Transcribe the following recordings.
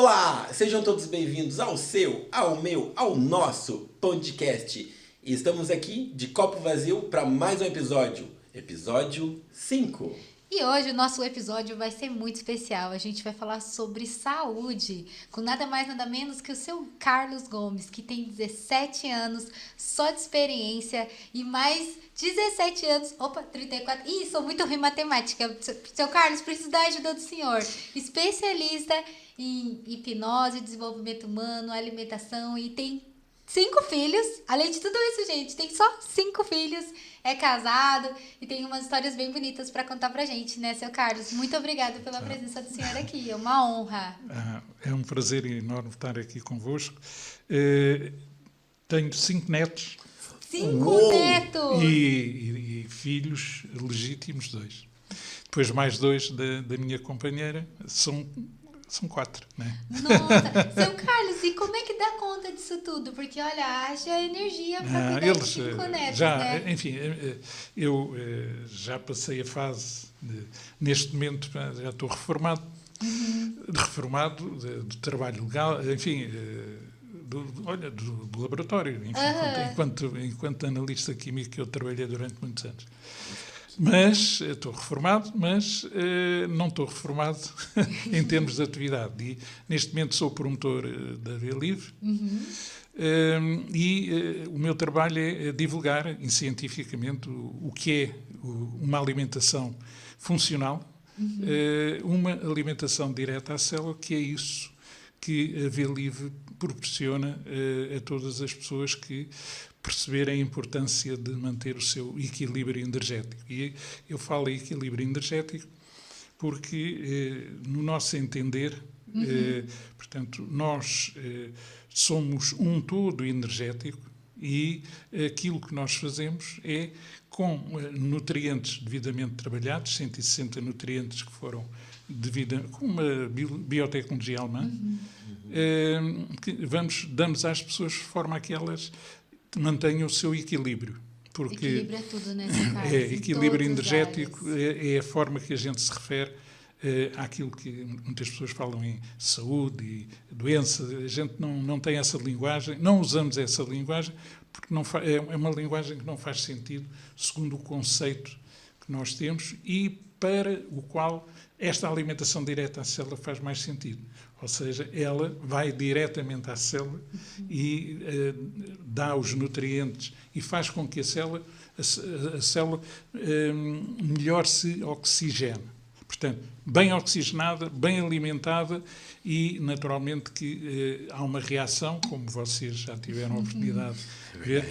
Olá, sejam todos bem-vindos ao seu, ao meu, ao nosso podcast. E estamos aqui de copo vazio para mais um episódio, episódio 5. E hoje o nosso episódio vai ser muito especial. A gente vai falar sobre saúde, com nada mais nada menos que o seu Carlos Gomes, que tem 17 anos só de experiência e mais 17 anos, 34. Ih, sou muito ruim em matemática. Seu Carlos, preciso da ajuda do senhor. Especialista em hipnose, desenvolvimento humano, alimentação e tem 5 filhos. Além de tudo isso, gente, tem só 5 filhos. É casado e tem umas histórias bem bonitas para contar pra gente, né, seu Carlos? Muito obrigada pela presença do senhor aqui, é uma honra. É um prazer enorme estar aqui convosco. Tenho 5 netos. 5 netos! E filhos legítimos 2. Depois mais 2 da minha companheira, são 4, né? Nossa, seu Carlos, e como é que dá conta disso tudo? Porque, olha, haja energia para cuidar de 5 netos, né? Enfim, eu já passei a fase, neste momento já estou reformado, do trabalho legal, enfim, do laboratório, enfim, enquanto analista químico eu trabalhei durante muitos anos. Mas estou reformado, mas não estou reformado em termos de atividade. E, neste momento sou promotor da Via Livre e o meu trabalho é divulgar cientificamente o que é uma alimentação funcional, uma alimentação direta à célula, que é isso que a Via Livre proporciona a todas as pessoas que perceberem a importância de manter o seu equilíbrio energético. E eu falo em equilíbrio energético porque, no nosso entender, portanto, nós somos um todo energético e aquilo que nós fazemos é, com nutrientes devidamente trabalhados, 160 nutrientes que foram com uma biotecnologia alemã, que damos às pessoas de forma a que elas mantenham o seu equilíbrio. Porque equilíbrio é tudo, né, seu Carlos? Equilíbrio energético é a forma que a gente se refere àquilo que muitas pessoas falam em saúde e doença. A gente não tem essa linguagem, não usamos essa linguagem, porque é uma linguagem que não faz sentido segundo o conceito que nós temos e para o qual esta alimentação direta à célula faz mais sentido. Ou seja, ela vai diretamente à célula e dá os nutrientes e faz com que a célula melhor se oxigene. Portanto, bem oxigenada, bem alimentada e, naturalmente, que há uma reação, como vocês já tiveram a oportunidade de ver,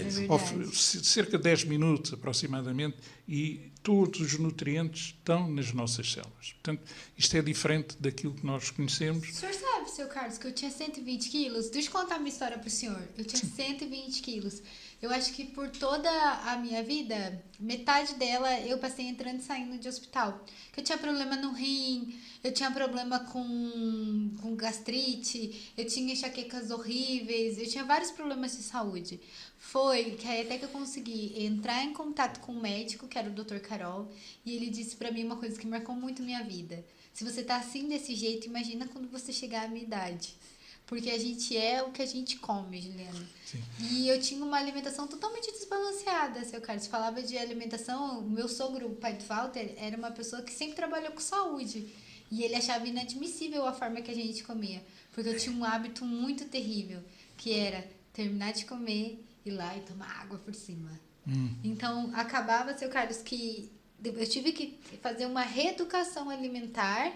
cerca de 10 minutos aproximadamente, e todos os nutrientes estão nas nossas células. Portanto, isto é diferente daquilo que nós conhecemos. O senhor sabe, seu Carlos, que eu tinha 120 quilos? Deixa eu contar a minha história para o senhor. Eu tinha 120 quilos. Eu acho que por toda a minha vida, metade dela eu passei entrando e saindo de hospital. Eu tinha problema no rim, eu tinha problema com gastrite, eu tinha enxaquecas horríveis, eu tinha vários problemas de saúde. Foi que aí até que eu consegui entrar em contato com um médico, que era o Dr. Carol, e ele disse pra mim uma coisa que marcou muito minha vida. Se você tá assim desse jeito, imagina quando você chegar à minha idade. Porque a gente é o que a gente come, Juliana. Sim. E eu tinha uma alimentação totalmente desbalanceada, seu Carlos. Falava de alimentação, o meu sogro, o pai do Walter, era uma pessoa que sempre trabalhou com saúde. E ele achava inadmissível a forma que a gente comia. Porque eu tinha um hábito muito terrível, que era terminar de comer, ir lá e tomar água por cima. Então, acabava, seu Carlos, que eu tive que fazer uma reeducação alimentar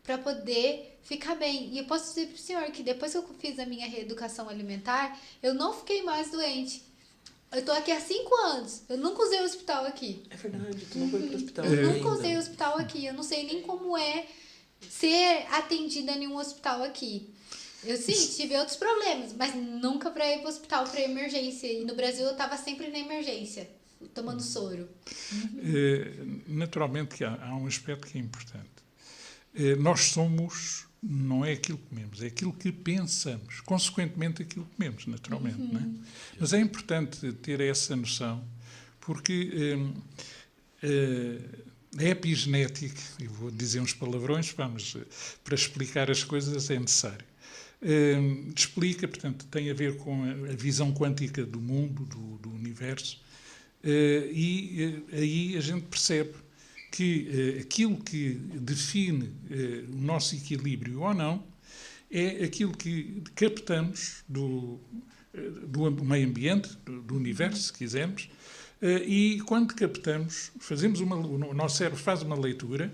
para poder ficar bem. E eu posso dizer para o senhor que depois que eu fiz a minha reeducação alimentar, eu não fiquei mais doente. Eu tô aqui há 5 anos. Eu nunca usei o hospital aqui. É verdade, tu não foi pro hospital Eu nunca usei o hospital aqui. Eu não sei nem como é ser atendida em um hospital aqui. Eu sim, tive outros problemas, mas nunca para ir para o hospital para emergência. E no Brasil eu estava sempre na emergência, tomando soro. Naturalmente que há um aspecto que é importante. Nós somos, não é aquilo que comemos, é aquilo que pensamos. Consequentemente, aquilo que comemos, naturalmente. Não é? Mas é importante ter essa noção, porque a epigenética, eu vou dizer uns palavrões, mas para explicar as coisas é necessário. explica, portanto, tem a ver com a visão quântica do mundo, do universo, e aí a gente percebe que aquilo que define o nosso equilíbrio ou não é aquilo que captamos do meio ambiente, do universo, se quisermos, e quando captamos, o nosso cérebro faz uma leitura,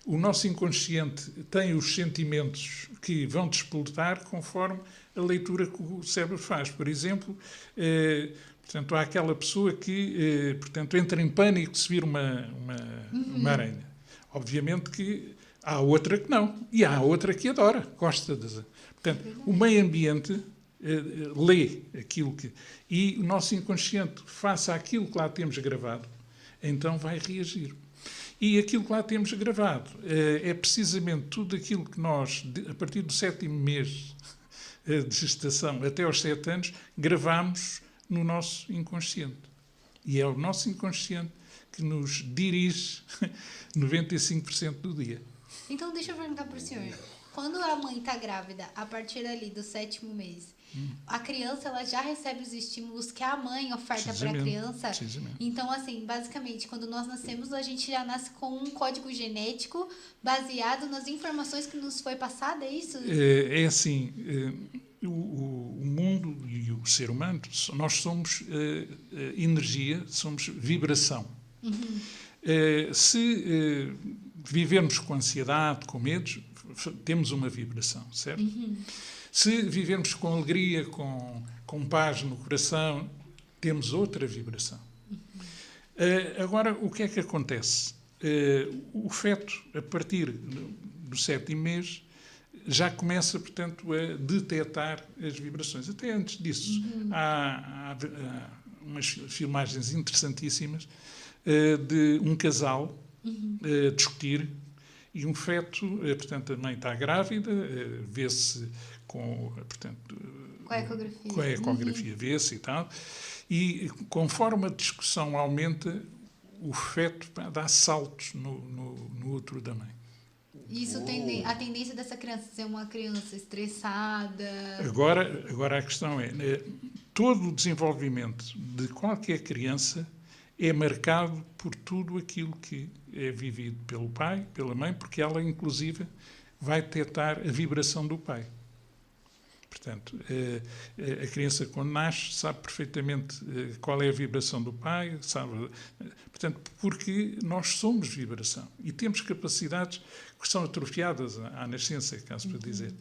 o nosso inconsciente tem os sentimentos que vão despoltar conforme a leitura que o cérebro faz. Por exemplo, portanto, há aquela pessoa que portanto, entra em pânico se vir uma aranha. Obviamente que há outra que não. E há outra que adora, gosta de... Portanto, o meio ambiente lê aquilo que... E o nosso inconsciente, face àquilo que lá temos gravado, então vai reagir. E aquilo que lá temos gravado é precisamente tudo aquilo que nós, a partir do 7º mês de gestação até aos 7 anos, gravamos no nosso inconsciente. E é o nosso inconsciente que nos dirige 95% do dia. Então, deixa eu perguntar para o senhor. Quando a mãe está grávida, a partir ali do 7º mês, a criança ela já recebe os estímulos que a mãe oferta para a criança. Então, assim, basicamente, quando nós nascemos, a gente já nasce com um código genético baseado nas informações que nos foi passada, é isso? É assim, o mundo e o ser humano, nós somos energia, somos vibração. Se vivermos com ansiedade, com medos, temos uma vibração, certo? Se vivermos com alegria, com paz no coração, temos outra vibração. Agora, o que é que acontece? O feto, a partir do 7º mês, já começa, portanto, a detectar as vibrações. Até antes disso, há umas filmagens interessantíssimas de um casal discutir e um feto, portanto, a mãe está grávida, vê-se com a ecografia, vê-se e tal, e conforme a discussão aumenta, o feto dá saltos no útero da mãe. Isso tem a tendência dessa criança ser uma criança estressada. Agora a questão é, todo o desenvolvimento de qualquer criança é marcado por tudo aquilo que é vivido pelo pai, pela mãe, porque ela, inclusive, vai detectar a vibração do pai. Portanto, a criança, quando nasce, sabe perfeitamente qual é a vibração do pai, sabe, portanto, porque nós somos vibração e temos capacidades que são atrofiadas à nascença, caso para dizer.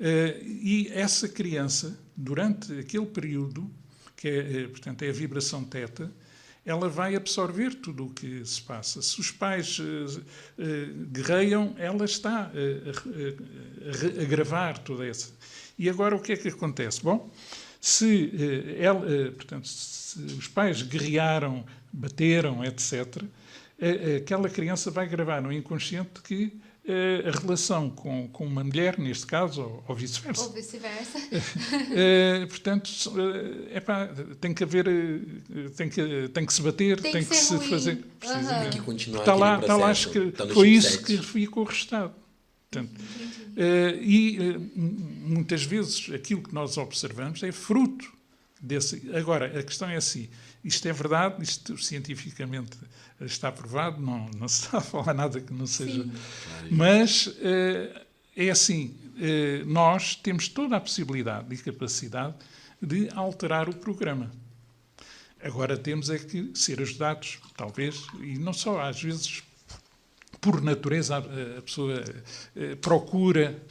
E essa criança, durante aquele período, que portanto, é a vibração teta, ela vai absorver tudo o que se passa. Se os pais guerreiam, ela está a gravar toda essa. E agora o que é que acontece? Bom, se os pais guerrearam, bateram, etc., aquela criança vai gravar no inconsciente que a relação com uma mulher, neste caso, ou vice-versa. Ou vice-versa. Portanto, tem que haver, tem que se bater, tem que se fazer. Tem que continuar está lá, processo, que está foi chip isso 7. que ficou restado. Portanto, muitas vezes aquilo que nós observamos é fruto desse. Agora, a questão é assim: isto é verdade, isto cientificamente está provado, não se está a falar nada que não seja. Sim. Mas é assim: nós temos toda a possibilidade e capacidade de alterar o programa. Agora temos é que ser ajudados, talvez, e não só, às vezes, por natureza, a pessoa procura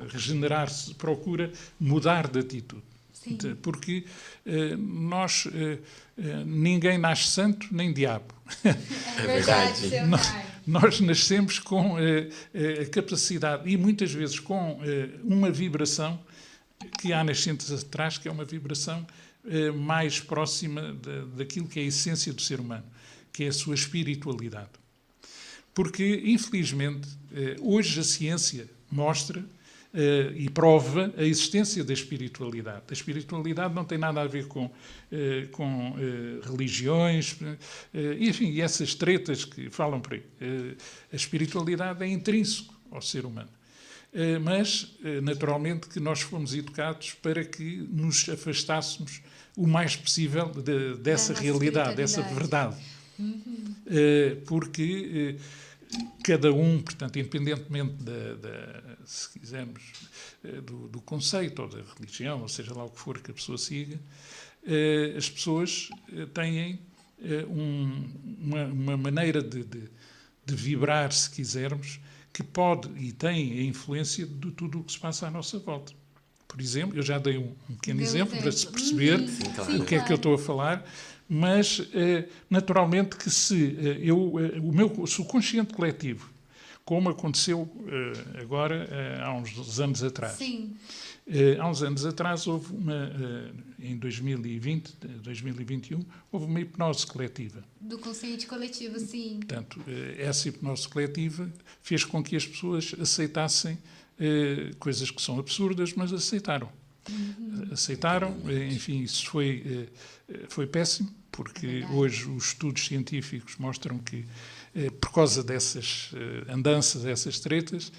regenerar-se, procura mudar de atitude. Sim. Porque ninguém nasce santo nem diabo. É verdade, seu pai. Nós nascemos com a capacidade, e muitas vezes com uma vibração que há nascentes atrás, que é uma vibração mais próxima daquilo que é a essência do ser humano, que é a sua espiritualidade. Porque, infelizmente, hoje a ciência mostra e prova a existência da espiritualidade. A espiritualidade não tem nada a ver com religiões, enfim, e essas tretas que falam por aí. A espiritualidade é intrínseco ao ser humano. mas, naturalmente, que nós fomos educados para que nos afastássemos o mais possível dessa realidade, dessa verdade. Porque cada um, portanto, independentemente se quisermos, do conceito ou da religião, ou seja lá o que for que a pessoa siga, as pessoas têm uma maneira de vibrar, se quisermos, que pode e tem a influência de tudo o que se passa à nossa volta. Por exemplo, eu já dei um pequeno exemplo para se perceber o que é que eu estou a falar, mas naturalmente que se o meu subconsciente coletivo, como aconteceu agora há uns anos atrás. Sim. Há uns anos atrás houve em 2020, 2021, houve uma hipnose coletiva. Do consciente coletivo, sim. Portanto, essa hipnose coletiva fez com que as pessoas aceitassem coisas que são absurdas, mas aceitaram. Aceitaram, enfim, isso foi péssimo, porque hoje os estudos científicos mostram que, por causa dessas andanças, dessas tretas,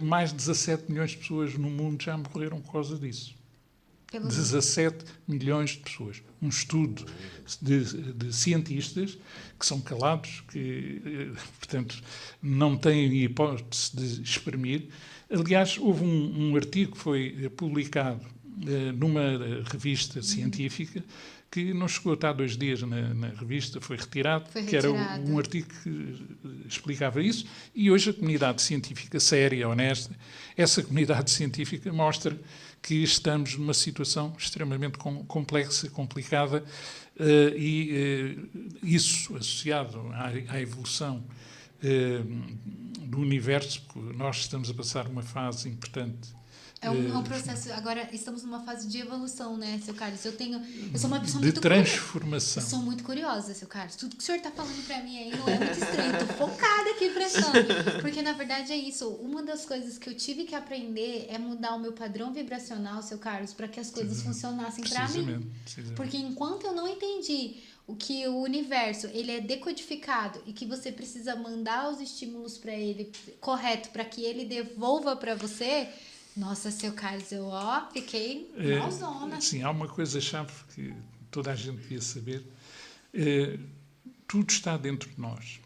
mais de 17 milhões de pessoas no mundo já morreram por causa disso. 17 milhões de pessoas. Um estudo de cientistas que são calados, que, portanto, não têm hipótese de exprimir. Aliás, houve um artigo que foi publicado numa revista científica que não chegou a estar 2 dias na revista, foi retirado, que era um artigo que explicava isso, e hoje a comunidade científica séria, honesta, essa comunidade científica mostra que estamos numa situação extremamente complexa, complicada, e isso associado à evolução do universo, porque nós estamos a passar uma fase importante. É um processo. Agora estamos numa fase de evolução, né, seu Carlos? Eu sou uma pessoa de muito transformação. Eu sou muito curiosa, seu Carlos. Tudo que o senhor está falando para mim aí não é muito estranho. Estou focada aqui prestando. Porque, na verdade, é isso. Uma das coisas que eu tive que aprender é mudar o meu padrão vibracional, seu Carlos, para que as coisas funcionassem para mim. Porque enquanto eu não entendi o que o universo ele é decodificado e que você precisa mandar os estímulos para ele correto para que ele devolva para você. Nossa, seu Carlos, eu fiquei malzona. Sim, há uma coisa-chave que toda a gente devia saber. Tudo está dentro de nós.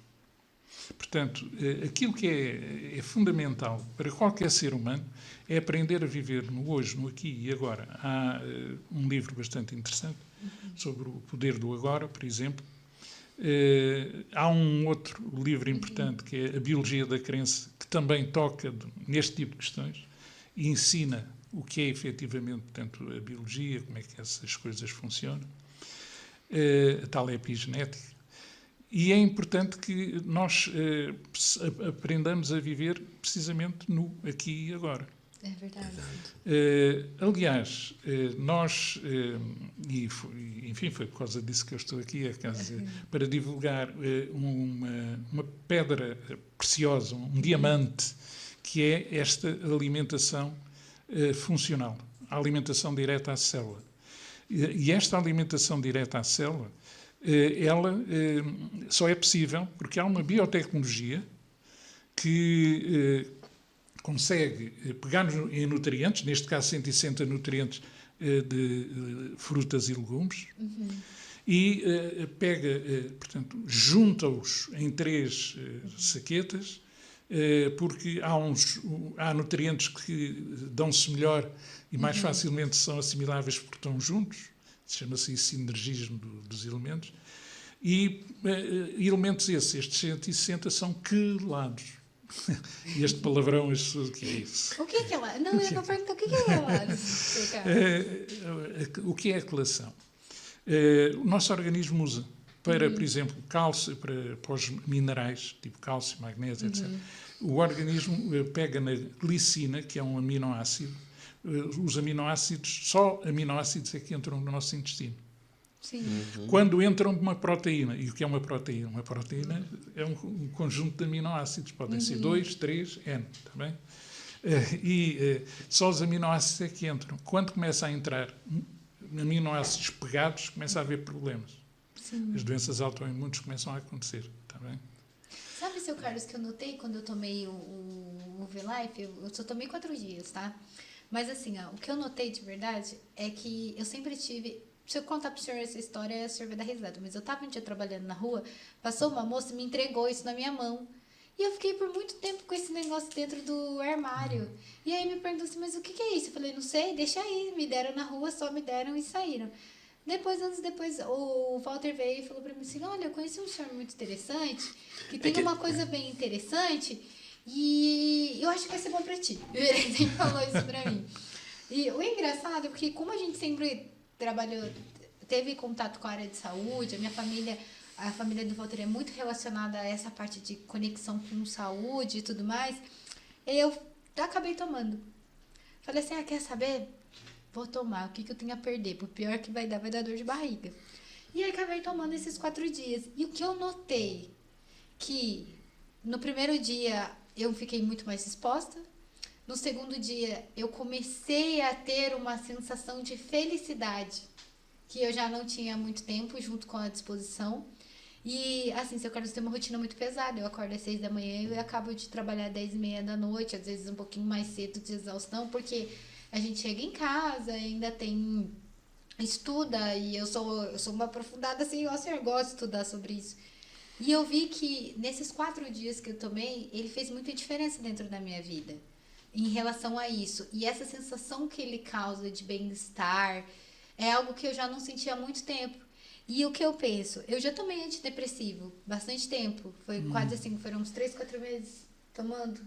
Portanto, aquilo que é fundamental para qualquer ser humano é aprender a viver no hoje, no aqui e agora. Há um livro bastante interessante sobre o poder do agora, por exemplo. Há um outro livro importante que é A Biologia da Crença, que também toca neste tipo de questões e ensina o que é efetivamente, portanto, a biologia, como é que essas coisas funcionam, a tal epigenética. E é importante que nós aprendamos a viver precisamente no aqui e agora. É verdade. Aliás, nós, enfim, foi por causa disso que eu estou aqui, para divulgar uma pedra preciosa, um diamante, que é esta alimentação funcional, a alimentação direta à célula. E esta alimentação direta à célula, ela só é possível porque há uma biotecnologia que consegue pegar em nutrientes, neste caso 160 nutrientes de frutas e legumes, e pega, portanto, junta-os em 3 saquetas, porque há nutrientes que dão-se melhor e mais facilmente são assimiláveis porque estão juntos, chama-se isso sinergismo dos elementos, e elementos estes 160 são quelados. Este palavrão, o que é isso? O que é quelado? Não, eu vou perguntar o que é quelado. O que é a quelação? O nosso organismo usa para, por exemplo, cálcio, para os minerais, tipo cálcio, magnésio, etc. O organismo pega na glicina, que é um aminoácido. Os aminoácidos, só aminoácidos é que entram no nosso intestino. Sim. Quando entram uma proteína, e o que é uma proteína? Uma proteína é um conjunto de aminoácidos, podem ser 2, 3, N, está bem? E só os aminoácidos é que entram. Quando começa a entrar aminoácidos pegados, começa a haver problemas. Sim. As doenças autoimunes começam a acontecer, está bem? Sabe, seu Carlos, que eu notei quando eu tomei o o V-Life, eu só tomei 4 dias, tá? Mas assim, ó, o que eu notei de verdade é que eu sempre tive... Se eu contar pro senhor essa história, o senhor vai dar risada. Mas eu tava um dia trabalhando na rua, passou uma moça e me entregou isso na minha mão. E eu fiquei por muito tempo com esse negócio dentro do armário. E aí me perguntou assim, mas o que é isso? Eu falei, não sei, deixa aí. Me deram na rua, só me deram e saíram. Anos depois, o Walter veio e falou pra mim assim, olha, eu conheci um senhor muito interessante, que tem uma coisa bem interessante e eu acho que vai ser bom pra ti. Ele falou isso pra mim. E o engraçado é porque como a gente sempre trabalhou, teve contato com a área de saúde, a família do Walter é muito relacionada a essa parte de conexão com saúde e tudo mais, eu acabei tomando. Falei assim, quer saber? Vou tomar, o que eu tenho a perder? Por pior que vai dar dor de barriga. E aí acabei tomando esses 4 dias. E o que eu notei, que no primeiro dia eu fiquei muito mais exposta, no segundo dia eu comecei a ter uma sensação de felicidade, que eu já não tinha há muito tempo, junto com a disposição. E assim, seu Carlos tem uma rotina muito pesada, eu acordo às 6 da manhã e acabo de trabalhar às 10h30 da noite, às vezes um pouquinho mais cedo de exaustão, porque... A gente chega em casa, ainda tem... Estuda, e eu sou uma aprofundada, assim, o senhor gosta de estudar sobre isso. E eu vi que, nesses 4 dias que eu tomei, ele fez muita diferença dentro da minha vida, em relação a isso. E essa sensação que ele causa de bem-estar, é algo que eu já não sentia há muito tempo. E o que eu penso? Eu já tomei antidepressivo, bastante tempo. Foi quase assim, foram uns 3, 4 meses tomando.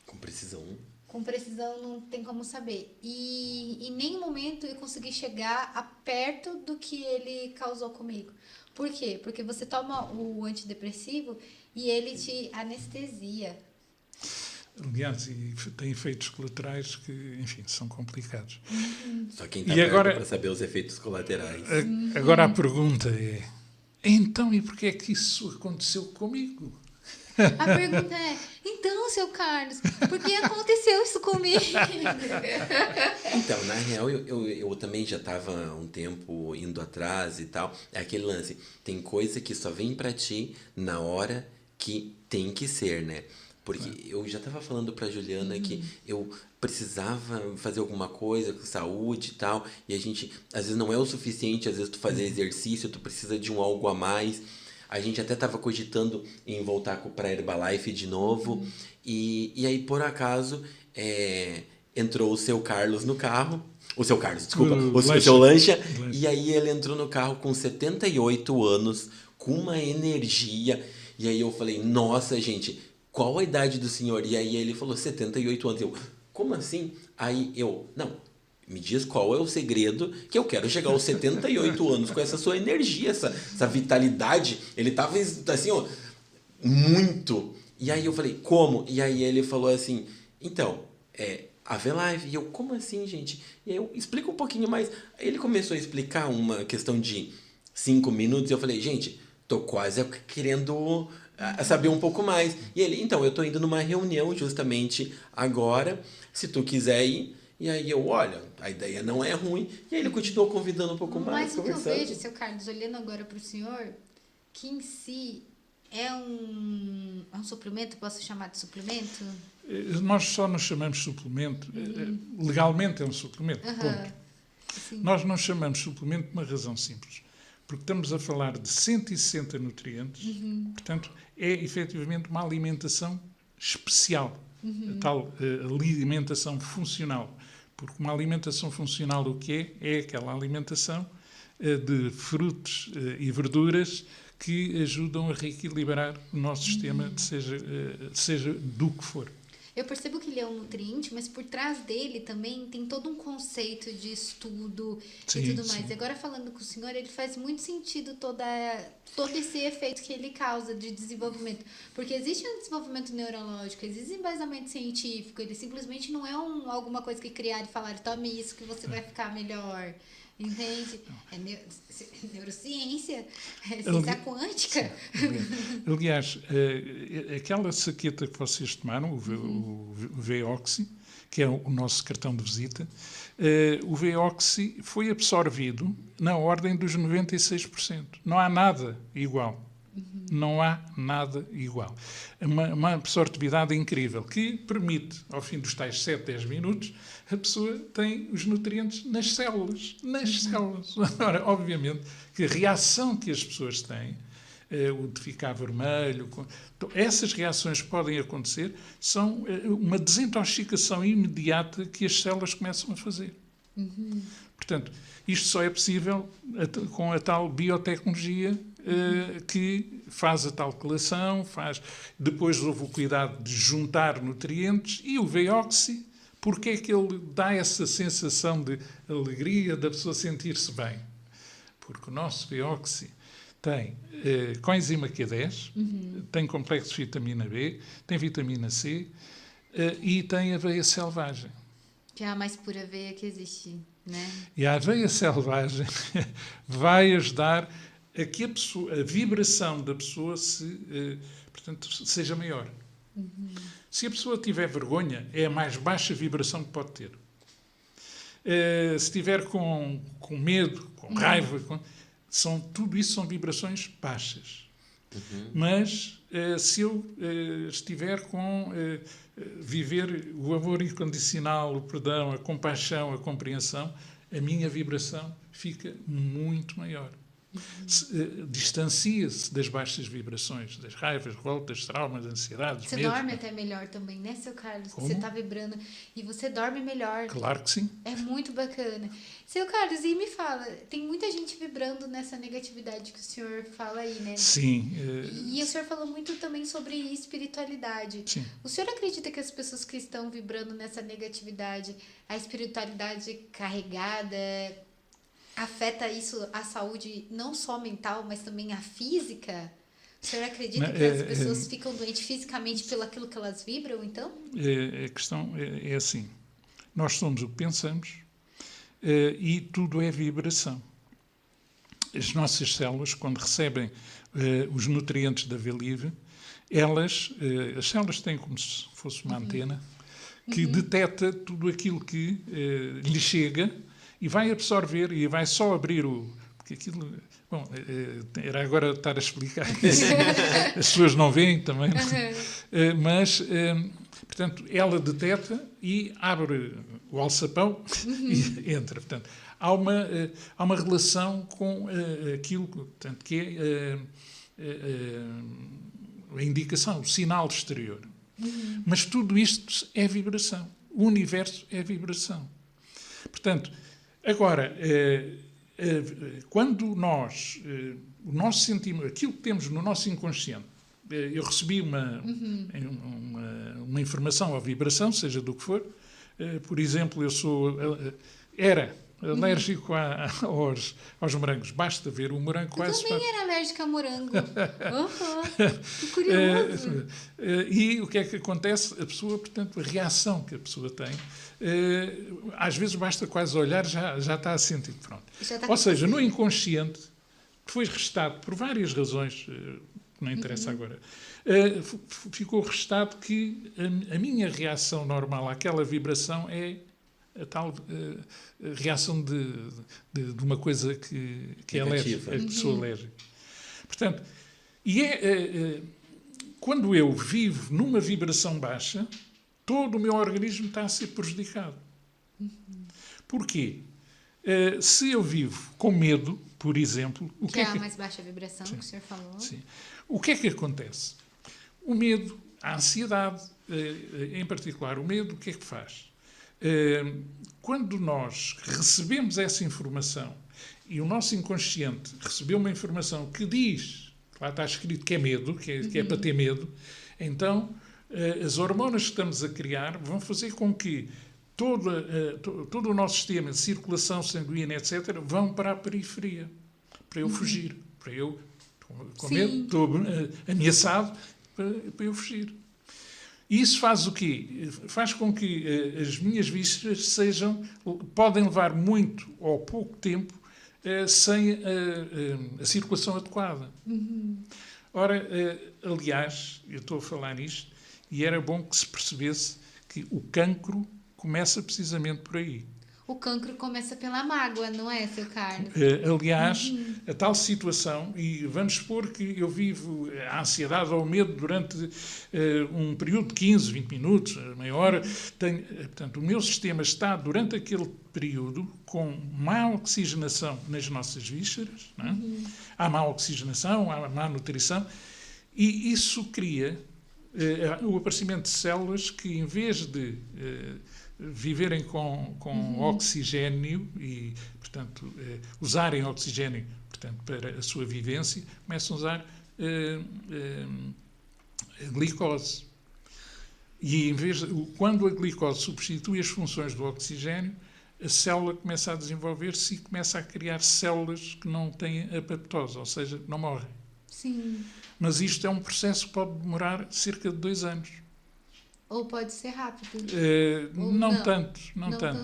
Com precisão. Com precisão não tem como saber. E em nenhum momento eu consegui chegar a perto do que ele causou comigo. Por quê? Porque você toma o antidepressivo e ele te anestesia. Aliás, e tem efeitos colaterais que, enfim, são complicados. Só quem está perto para saber os efeitos colaterais. Agora a pergunta é, então, e porquê é que isso aconteceu comigo? A pergunta é, então, seu Carlos, por que aconteceu isso comigo? Então, na real, eu também já estava um tempo indo atrás e tal. É aquele lance, tem coisa que só vem pra ti na hora que tem que ser, né? Porque eu já estava falando pra Juliana que eu precisava fazer alguma coisa com saúde e tal, e a gente, às vezes não é o suficiente, às vezes tu fazer exercício, tu precisa de um algo a mais. A gente até estava cogitando em voltar para a Herbalife de novo. E aí, por acaso, entrou o seu Carlos no carro. O seu Carlos, desculpa. O seu Lancha. E aí ele entrou no carro com 78 anos, com uma energia. E aí eu falei, nossa, gente, qual a idade do senhor? E aí ele falou, 78 anos. Eu, como assim? Aí eu, não... Me diz qual é o segredo que eu quero chegar aos 78 anos com essa sua energia, essa vitalidade. Ele tava assim, ó, muito. E aí eu falei, como? E aí ele falou assim, então, a V-Live. E eu, como assim, gente? E aí eu, explica um pouquinho mais. Aí ele começou a explicar uma questão de 5 minutos. E eu falei, gente, tô quase querendo saber um pouco mais. E ele, então, eu tô indo numa reunião justamente agora. Se tu quiser ir... E aí eu, olha, a ideia não é ruim. E aí ele continuou convidando um pouco mais, mas o que eu vejo, seu Carlos, olhando agora para o senhor, que em si é um suplemento, posso chamar de suplemento? Nós só nos chamamos suplemento, legalmente é um suplemento, ponto. Sim. Nós não chamamos suplemento por uma razão simples, porque estamos a falar de 160 nutrientes, portanto, é efetivamente uma alimentação especial, a tal alimentação funcional. Porque uma alimentação funcional o que é? É aquela alimentação de frutos e verduras que ajudam a reequilibrar o nosso sistema, seja do que for. Eu percebo que ele é um nutriente, mas por trás dele também tem todo um conceito de estudo e tudo mais. Sim. E agora falando com o senhor, ele faz muito sentido todo esse efeito que ele causa de desenvolvimento. Porque existe um desenvolvimento neurológico, existe embasamento científico, ele simplesmente não é alguma coisa que criaram e falaram, tome isso que você vai ficar melhor. Entende? É neurociência, é ciência quântica. Aliás, aquela saqueta que vocês tomaram, o V-Oxy, que é o nosso cartão de visita, o V-Oxy foi absorvido na ordem dos 96%. Não há nada igual. Não há nada igual. Uma absortividade incrível que permite, ao fim dos tais 7, 10 minutos, a pessoa tem os nutrientes nas células. Nas células. Ora, obviamente que a reação que as pessoas têm, o de ficar vermelho, essas reações podem acontecer, são uma desintoxicação imediata que as células começam a fazer. Portanto, isto só é possível com a tal biotecnologia que faz a tal coleção, depois houve o cuidado de juntar nutrientes, e o Veoxy, porque é que ele dá essa sensação de alegria, da pessoa sentir-se bem? Porque o nosso Veoxy tem coenzima Q10, tem complexo de vitamina B, tem vitamina C e tem aveia selvagem. Que é a mais pura aveia que existe, né? E a aveia selvagem vai ajudar a que a vibração da pessoa portanto, seja maior. Se a pessoa tiver vergonha, é a mais baixa vibração que pode ter. Se estiver com medo, com raiva, tudo isso são vibrações baixas. Mas se eu estiver com viver o amor incondicional, o perdão, a compaixão, a compreensão, a minha vibração fica muito maior. Distancia-se das baixas vibrações, das raivas, revoltas, traumas, ansiedades, Você medos. dorme até melhor também, né, seu Carlos? Como? Você está vibrando e você dorme melhor. Claro que sim. É muito bacana. Seu Carlos, e me fala, tem muita gente vibrando nessa negatividade que o senhor fala aí, né? Sim. E o senhor falou muito também sobre espiritualidade. Sim. O senhor acredita que as pessoas que estão vibrando nessa negatividade, a espiritualidade carregada, afeta isso a saúde não só mental, mas também a física? O senhor acredita que as pessoas ficam doentes fisicamente pelo aquilo que elas vibram, então? A questão é assim. Nós somos o que pensamos e tudo é vibração. As nossas células, quando recebem os nutrientes da Velive, as células têm como se fosse uma antena que detecta tudo aquilo que lhe chega e vai absorver e vai só abrir porque aquilo... Bom, era agora estar a explicar isso. As pessoas não veem também. Mas, portanto, ela detecta e abre o alçapão e entra. Portanto, há uma relação com aquilo portanto, que é a indicação, o sinal exterior. Mas tudo isto é vibração. O universo é vibração. Portanto, agora, quando nós, o nosso sentimento, aquilo que temos no nosso inconsciente, eu recebi uma informação ou vibração, seja do que for, por exemplo, era alérgico aos morangos. Basta ver o morango quase... Eu também era alérgica a morango. Que curioso. E o que é que acontece? A pessoa, portanto, a reação que a pessoa tem, às vezes basta quase olhar, já está a sentir. Pronto. Ou seja, no inconsciente, que foi registado por várias razões, que não interessa agora, ficou registado que a minha reação normal àquela vibração é a tal reação de uma coisa que é alérgica, a pessoa alérgica. Portanto, quando eu vivo numa vibração baixa, todo o meu organismo está a ser prejudicado. Porquê? Se eu vivo com medo, por exemplo... Que é a mais baixa vibração que o senhor falou. Sim. O que é que acontece? O medo, a ansiedade, em particular o medo, o que é que faz? Quando nós recebemos essa informação e o nosso inconsciente recebeu uma informação que diz, lá está escrito que é medo, que é para ter medo, então as hormonas que estamos a criar vão fazer com que todo o nosso sistema de circulação sanguínea, etc., vão para a periferia, para eu fugir, para eu, com medo, estou ameaçado, para eu fugir. E isso faz o quê? Faz com que as minhas vísceras podem levar muito ou pouco tempo sem a circulação adequada. Ora, aliás, eu estou a falar nisto, e era bom que se percebesse que o cancro começa precisamente por aí. o cancro começa pela mágoa, não é, seu Carlos? Aliás, a tal situação, e vamos supor que eu vivo a ansiedade ou o medo durante um período de 15, 20 minutos, meia hora, portanto, o meu sistema está, durante aquele período, com má oxigenação nas nossas vísceras, não é? Há má oxigenação, há má nutrição, e isso cria o aparecimento de células que, em vez de viverem com oxigênio e, portanto, usarem oxigênio, portanto, para a sua vivência, começam a usar glicose. E, quando a glicose substitui as funções do oxigênio, a célula começa a desenvolver-se e começa a criar células que não têm apoptose, ou seja, não morrem. Sim. Mas isto é um processo que pode demorar cerca de 2 anos. Ou pode ser rápido. Não tanto,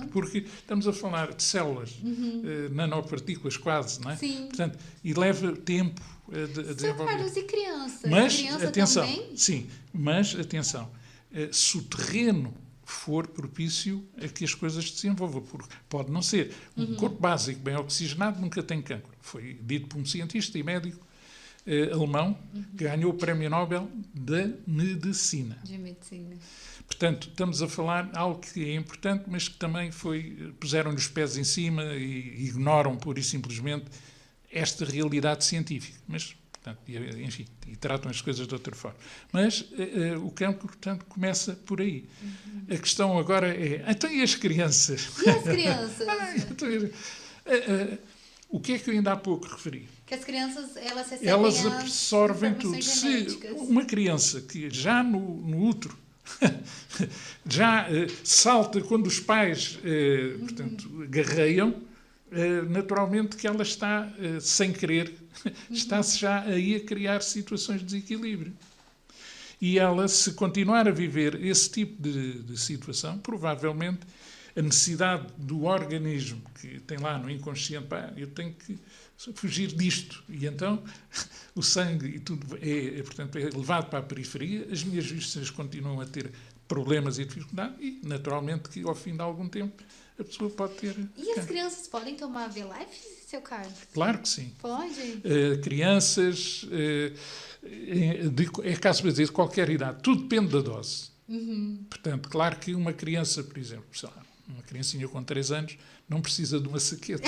porque estamos a falar de células, nanopartículas quase, não é? Sim. Portanto, e leva tempo a desenvolver. Seu Carlos, e criança? Mas, criança atenção, também? sim, mas, atenção, se o terreno for propício a que as coisas se desenvolvam, porque pode não ser. Um corpo básico bem oxigenado nunca tem cancro. Foi dito por um cientista e médico alemão que ganhou o Prémio Nobel da Medicina. De medicina. Portanto, estamos a falar de algo que é importante, mas que também puseram-lhe os pés em cima e ignoram pura e simplesmente esta realidade científica. Mas, portanto, enfim, e tratam as coisas de outra forma. Mas o cancro, portanto, começa por aí. A questão agora é, então e as crianças? E as crianças? O que é que eu ainda há pouco referi? Que as crianças, elas recebem Elas absorvem tudo. Se genéticas. uma criança que já no útero já salta quando os pais, portanto, garreiam, naturalmente que ela está, sem querer, está-se já aí a criar situações de desequilíbrio. E ela, se continuar a viver esse tipo de situação, provavelmente a necessidade do organismo que tem lá no inconsciente, eu tenho que fugir disto. E então o sangue e tudo portanto, é levado para a periferia, as minhas vísceras continuam a ter problemas e dificuldade e, naturalmente, que ao fim de algum tempo a pessoa pode ter... E as crianças podem tomar V-Life, seu Carlos? Claro que sim. Pode? Crianças, é caso para dizer, de qualquer idade, tudo depende da dose. Portanto, claro que uma criança, por exemplo, sei lá, uma criancinha com 3 anos não precisa de uma saqueta.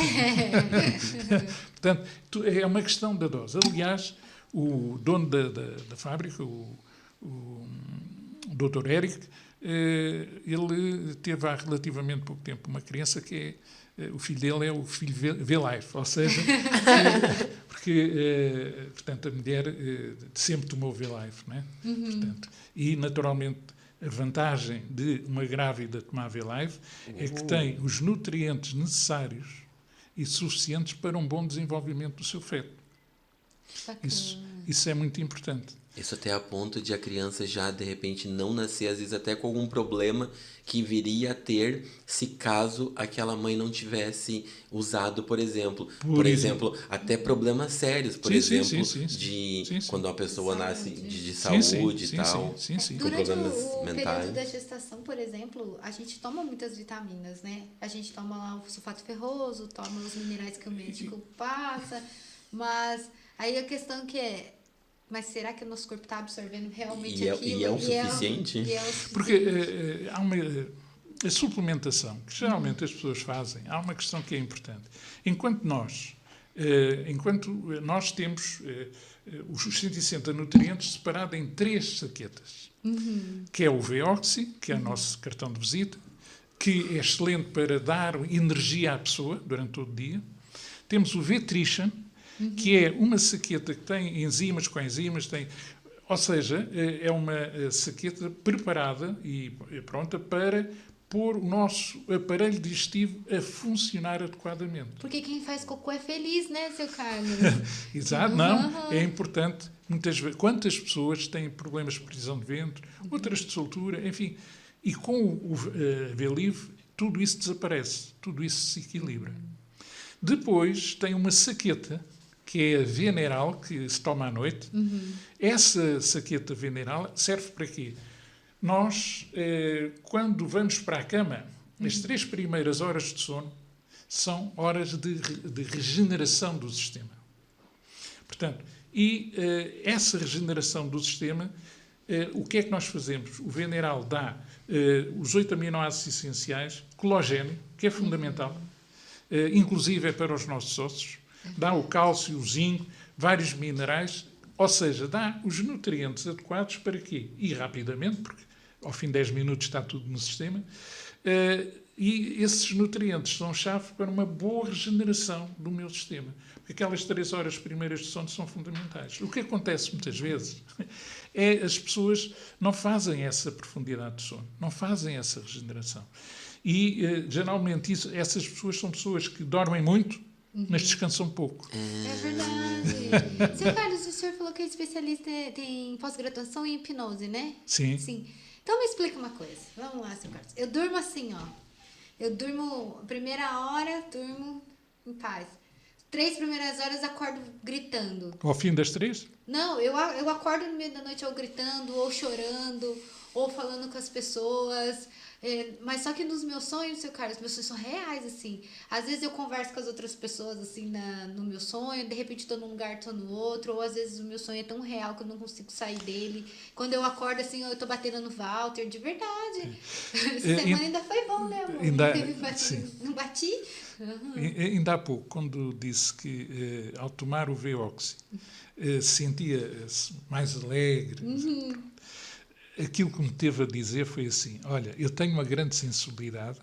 Portanto, é uma questão da dose. Aliás, o dono da fábrica, o Dr. Eric, ele teve há relativamente pouco tempo uma criança que o filho dele é o filho V-Life, ou seja, porque portanto, a mulher sempre tomou V-Life, não é? Portanto, e, naturalmente, a vantagem de uma grávida tomar V-Life é que tem os nutrientes necessários e suficientes para um bom desenvolvimento do seu feto. Isso é muito importante. Isso até a ponto de a criança já, de repente, não nascer, às vezes até com algum problema que viria a ter se caso aquela mãe não tivesse usado, por exemplo. Por exemplo, até problemas sérios, por exemplo, quando uma pessoa nasce de saúde e tal, com problemas mentais. Durante o período da gestação, por exemplo, a gente toma muitas vitaminas, né? A gente toma lá o sulfato ferroso, toma os minerais que o médico passa, mas aí a questão que é, mas será que o nosso corpo está absorvendo realmente aquilo? E é o suficiente? Porque há a suplementação, que geralmente as pessoas fazem, há uma questão que é importante. Enquanto nós temos os 160 nutrientes separados em 3 saquetas, que é o V-Oxy, que é o nosso cartão de visita, que é excelente para dar energia à pessoa durante todo o dia. Temos o V-Trition, que é uma saqueta que tem enzimas, coenzimas, ou seja, é uma saqueta preparada e pronta para pôr o nosso aparelho digestivo a funcionar adequadamente. Porque quem faz cocô é feliz, né, seu Carlos? Exato, não, é importante. Muitas vezes, quantas pessoas têm problemas de prisão de ventre, outras de soltura, enfim, e com o V-Live tudo isso desaparece, tudo isso se equilibra. Depois tem uma saqueta, que é a veneral, que se toma à noite. Essa saqueta veneral serve para quê? Nós, quando vamos para a cama, As 3 primeiras horas de sono são horas de regeneração do sistema. Portanto, essa regeneração do sistema, o que é que nós fazemos? O Veneral dá os 8 aminoácidos essenciais, colagênio, que é fundamental, inclusive é para os nossos ossos, dá o cálcio, o zinco, vários minerais, ou seja, dá os nutrientes adequados para quê? E rapidamente, porque ao fim de 10 minutos está tudo no sistema, e esses nutrientes são chave para uma boa regeneração do meu sistema. Porque aquelas 3 horas primeiras de sono são fundamentais. O que acontece muitas vezes é as pessoas não fazem essa profundidade de sono, não fazem essa regeneração. E, geralmente, essas pessoas são pessoas que dormem muito, mas descansam pouco. É verdade. Seu Carlos, o senhor falou que é especialista em pós-graduação em hipnose, né? Sim. Sim. Então me explica uma coisa. Vamos lá, seu Carlos. Eu durmo assim, ó. Eu durmo, primeira hora, durmo em paz. 3 primeiras horas acordo gritando. Ao fim das 3? Não, eu acordo no meio da noite ou gritando, ou chorando, ou falando com as pessoas. Mas só que nos meus sonhos, seu Carlos, meus sonhos são reais, assim. Às vezes eu converso com as outras pessoas, assim, no meu sonho, de repente estou num lugar, estou no outro, ou às vezes o meu sonho é tão real que eu não consigo sair dele. Quando eu acordo, assim, eu estou batendo no Walter, de verdade. Essa semana ainda foi bom, né, amor? Não bati? Uhum. Ainda há pouco, quando disse que ao tomar o V-Oxy sentia-se mais alegre, aquilo que me teve a dizer foi assim: olha, eu tenho uma grande sensibilidade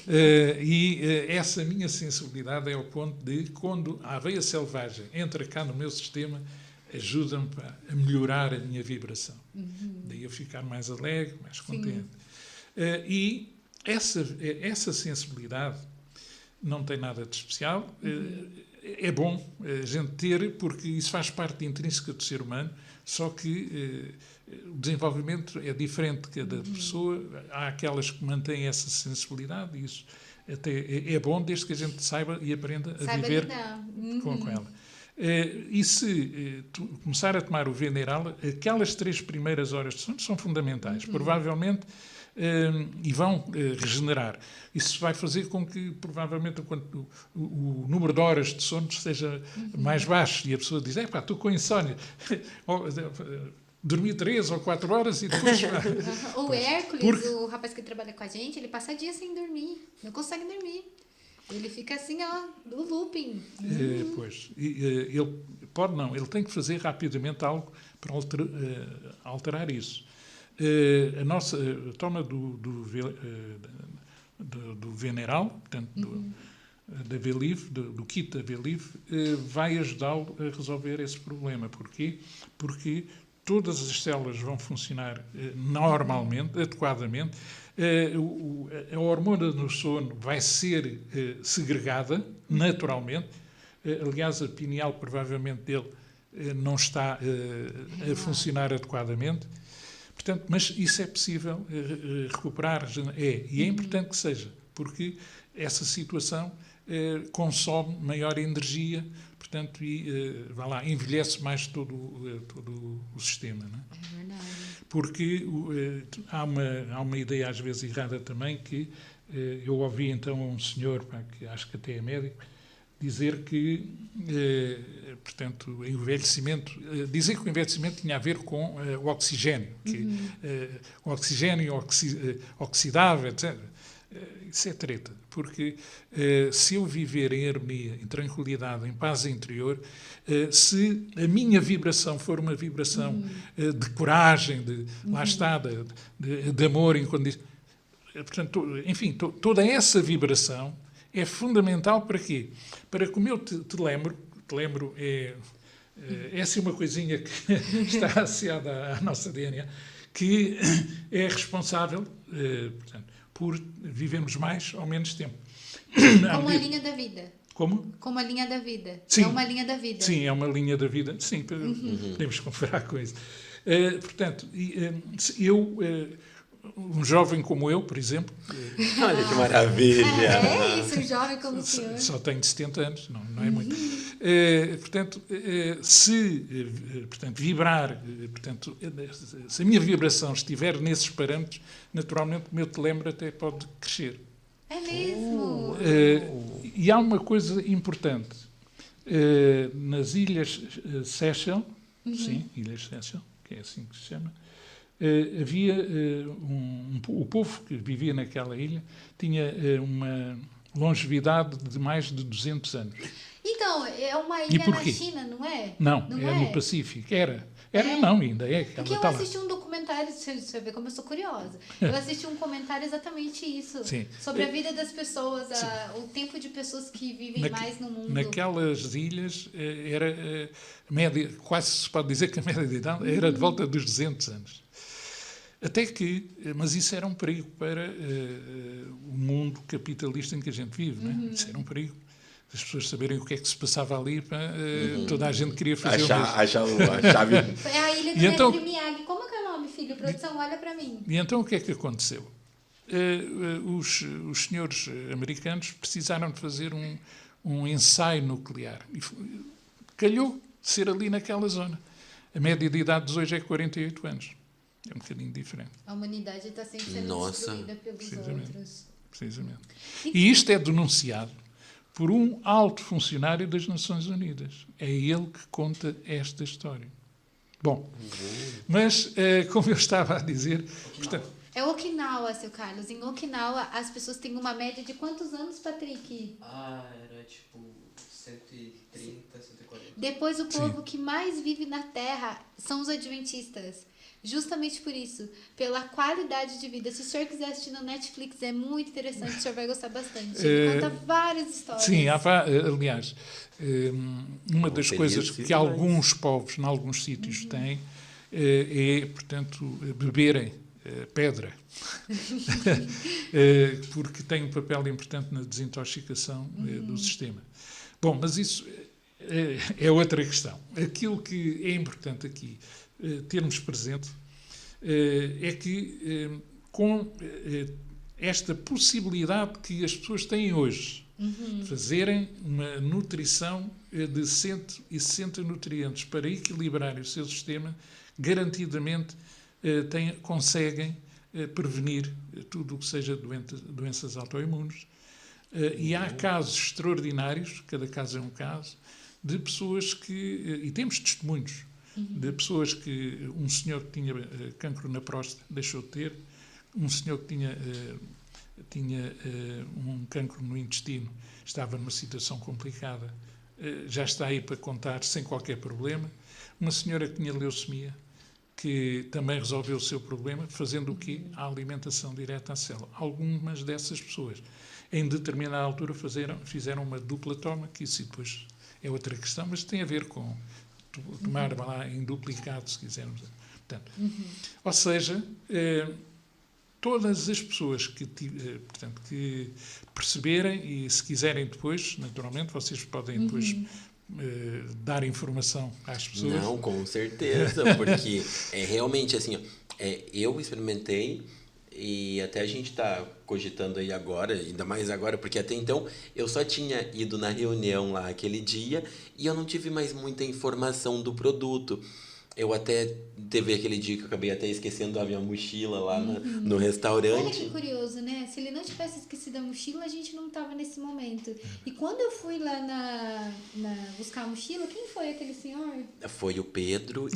e essa minha sensibilidade é ao ponto de, quando a aveia selvagem entra cá no meu sistema, ajuda-me a melhorar a minha vibração. Daí eu ficar mais alegre, mais contente. E essa sensibilidade não tem nada de especial. É bom a gente ter, porque isso faz parte intrínseca do ser humano, só que o desenvolvimento é diferente de cada pessoa. Há aquelas que mantêm essa sensibilidade, e isso até é bom, desde que a gente saiba e aprenda a viver com ela. E se começar a tomar o Veneral, aquelas 3 primeiras horas de sono são fundamentais. Provavelmente e vão regenerar. Isso vai fazer com que, provavelmente, o número de horas de sono seja mais baixo, e a pessoa diz: estou com insónia, dormi 3 ou 4 horas e depois... O Hércules, o rapaz que trabalha com a gente, ele passa dias sem dormir, não consegue dormir. Ele fica assim, no looping. Ele tem que fazer rapidamente algo para alterar isso. A nossa toma do Veneral, portanto, da V-Live, do kit da V-Live, vai ajudá-lo a resolver esse problema. Porquê? Porque todas as células vão funcionar normalmente, adequadamente. A hormona do sono vai ser segregada naturalmente. Aliás, a pineal, provavelmente, dele não está a funcionar adequadamente. Portanto, mas isso é possível recuperar, e é importante que seja, porque essa situação consome maior energia, portanto, e envelhece mais todo o sistema. Não é? É verdade. Porque há uma ideia às vezes errada também, que eu ouvi então um senhor, que acho que até é médico, dizer que, portanto, o envelhecimento, dizer que o envelhecimento tinha a ver com o oxigênio, que o oxigênio oxidava, etc. Isso é treta, porque se eu viver em harmonia, em tranquilidade, em paz interior, se a minha vibração for uma vibração de coragem, lá está, de amor incondicional, portanto, enfim, toda essa vibração é fundamental para quê? Para que, como eu te lembro, é assim uma coisinha que está associada à nossa DNA, que é responsável, portanto, por vivermos mais ou menos tempo. Como a linha da vida. Como? Como a linha da vida. Sim. É uma linha da vida. Sim, é uma linha da vida. Sim, podemos comparar com isso. Portanto, um jovem como eu, por exemplo... Olha que maravilha! É isso, um jovem como o senhor. Só tenho 70 anos, não é muito. Portanto, vibrar, se a minha vibração estiver nesses parâmetros, naturalmente o meu telêmero até pode crescer. É mesmo? E há uma coisa importante. Nas Ilhas Seychelles, sim, Ilhas Seychelles, que é assim que se chama, havia o povo que vivia naquela ilha tinha uma longevidade de mais de 200 anos. Então, é uma E ilha na porquê? China, não é? Não, Não é no Pacífico. Não, ainda é. Porque eu assisti um documentário, você vê como eu sou curiosa. Eu assisti um comentário exatamente isso. Sim. Sobre a vida das pessoas, o tempo de pessoas que vivem mais no mundo. Naquelas ilhas era média, quase se pode dizer que a média de idade era de volta dos 200 anos. Até que, mas isso era um perigo para o mundo capitalista em que a gente vive, não é? Isso era um perigo. As pessoas saberem o que é que se passava ali, toda a gente queria fazer a chave. Foi a ilha do Mestre Miyagi. Como é o nome, filho? Produção, olha para mim. E então o que é que aconteceu? Os senhores americanos precisaram de fazer um ensaio nuclear. E calhou de ser ali naquela zona. A média de idade de hoje é 48 anos. É um bocadinho diferente. A humanidade está sempre sendo destruída pelos outros. Precisamente. E isto é denunciado por um alto funcionário das Nações Unidas. É ele que conta esta história. Bom, mas, como eu estava a dizer... Portanto, é Okinawa, seu Carlos. Em Okinawa, as pessoas têm uma média de quantos anos, Patrick? Era tipo 130, 140. Depois, o povo que mais vive na Terra são os adventistas. Justamente por isso, pela qualidade de vida. Se o senhor quiser assistir no Netflix, é muito interessante, o senhor vai gostar bastante. Ele conta várias histórias. Sim, aliás, uma das coisas que alguns povos, em alguns sítios, têm é, portanto, beberem pedra. Porque tem um papel importante na desintoxicação do sistema. Bom, mas isso é outra questão. Aquilo que é importante aqui termos presente é que com esta possibilidade que as pessoas têm hoje de fazerem uma nutrição de 160 nutrientes para equilibrar o seu sistema, garantidamente conseguem prevenir tudo o que seja doenças autoimunes. E há casos extraordinários, cada caso é um caso, de pessoas que... E temos testemunhos de pessoas que... Um senhor que tinha cancro na próstata deixou de ter, um senhor que tinha um cancro no intestino, estava numa situação complicada, já está aí para contar sem qualquer problema. Uma senhora que tinha leucemia, que também resolveu o seu problema, fazendo o quê? A alimentação direta à célula. Algumas dessas pessoas, em determinada altura, fizeram uma dupla toma, que isso depois é outra questão, mas tem a ver com tomar lá em duplicado, se quisermos. Portanto, ou seja, todas as pessoas portanto, que perceberem, e se quiserem depois, naturalmente, vocês podem depois dar informação às pessoas. Não, com certeza, porque é realmente assim, eu experimentei e até a gente está cogitando aí agora, ainda mais agora, porque até então eu só tinha ido na reunião lá aquele dia e eu não tive mais muita informação do produto. Eu até teve aquele dia que eu acabei até esquecendo a minha mochila lá no restaurante. Olha que curioso, né? Se ele não tivesse esquecido a mochila, a gente não estava nesse momento. E quando eu fui lá buscar a mochila, quem foi aquele senhor? Foi o Pedro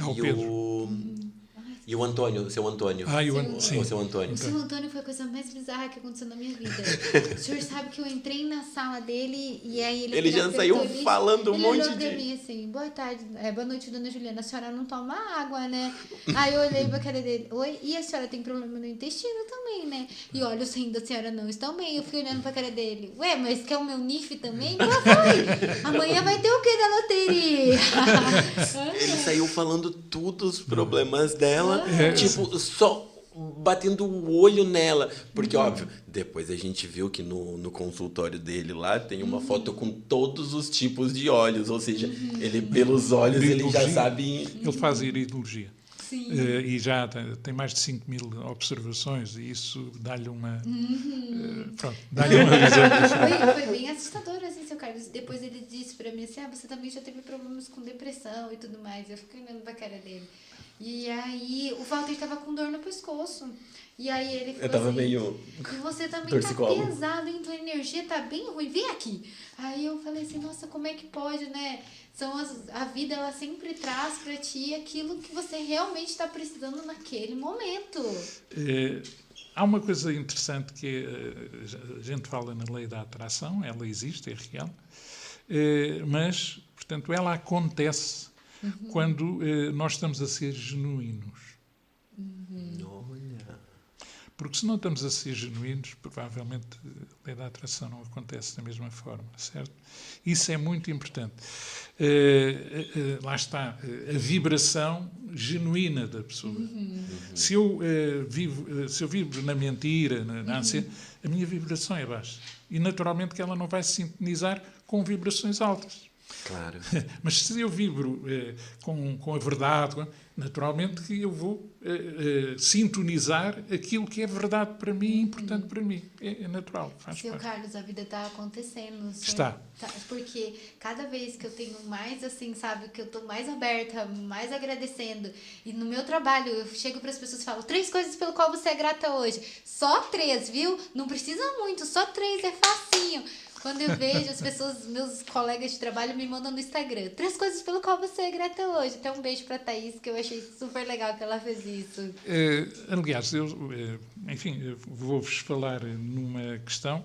e o Antônio, o seu Antônio. Sim. O seu Antônio. O seu Antônio foi a coisa mais bizarra que aconteceu na minha vida. O senhor sabe que eu entrei na sala dele e aí ele já saiu falando um monte Ele olhou pra mim assim, boa tarde, boa noite, dona Juliana, a senhora não toma água, né? Aí eu olhei pra cara dele, oi, e a senhora tem problema no intestino também, né? E olha, os rins da senhora não estão bem. Eu fiquei olhando pra cara dele, ué, mas quer o meu NIF também? Não foi! Amanhã vai ter o quê da loteria? Ele saiu falando tudo os problemas dela, tipo, só batendo o olho nela. Porque, óbvio, depois a gente viu que no consultório dele lá tem uma foto com todos os tipos de óleos. Ou seja, ele pelos olhos ele já sabe... Ele faz iridologia. Sim. E já tem mais de 5.000 observações e isso dá-lhe uma... dá-lhe uma visão. Foi bem assustador, assim, seu Carlos. Depois ele disse pra mim assim, você também já teve problemas com depressão e tudo mais. Eu fiquei olhando pra cara dele. E aí o Walter tava com dor no pescoço. E aí ele falou Eu tava assim, meio... e você também tá torcicolo. pesado, hein? Tua energia tá bem ruim, vem aqui. Aí eu falei assim, nossa, como é que pode, né? A vida, ela sempre traz pra ti aquilo que você realmente tá precisando naquele momento. Há uma coisa interessante que a gente fala na lei da atração, ela existe, é real, mas, portanto, ela acontece quando nós estamos a ser genuínos. Olha... Porque se não estamos a ser genuínos, provavelmente a lei da atração não acontece da mesma forma, certo? Isso é muito importante. Lá está, a vibração genuína da pessoa. Se eu vibro na mentira, na ânsia, a minha vibração é baixa. E naturalmente que ela não vai se sintonizar com vibrações altas. Claro. Mas se eu vibro com a verdade, naturalmente que eu vou sintonizar aquilo que é verdade para mim e importante para mim. É natural, faz Seu parte. Carlos, a vida está acontecendo. Está. Porque cada vez que eu tenho mais, assim, sabe, que eu tô mais aberta, mais agradecendo, e no meu trabalho eu chego para as pessoas e falo 3 coisas pelo qual você é grata hoje. Só 3, viu? Não precisa muito, só 3 é facinho. Quando eu vejo as pessoas, meus colegas de trabalho me mandam no Instagram 3 coisas pelo qual você é grata hoje. Então um beijo pra Thaís, que eu achei super legal que ela fez isso. Aliás, eu vou-vos falar numa questão.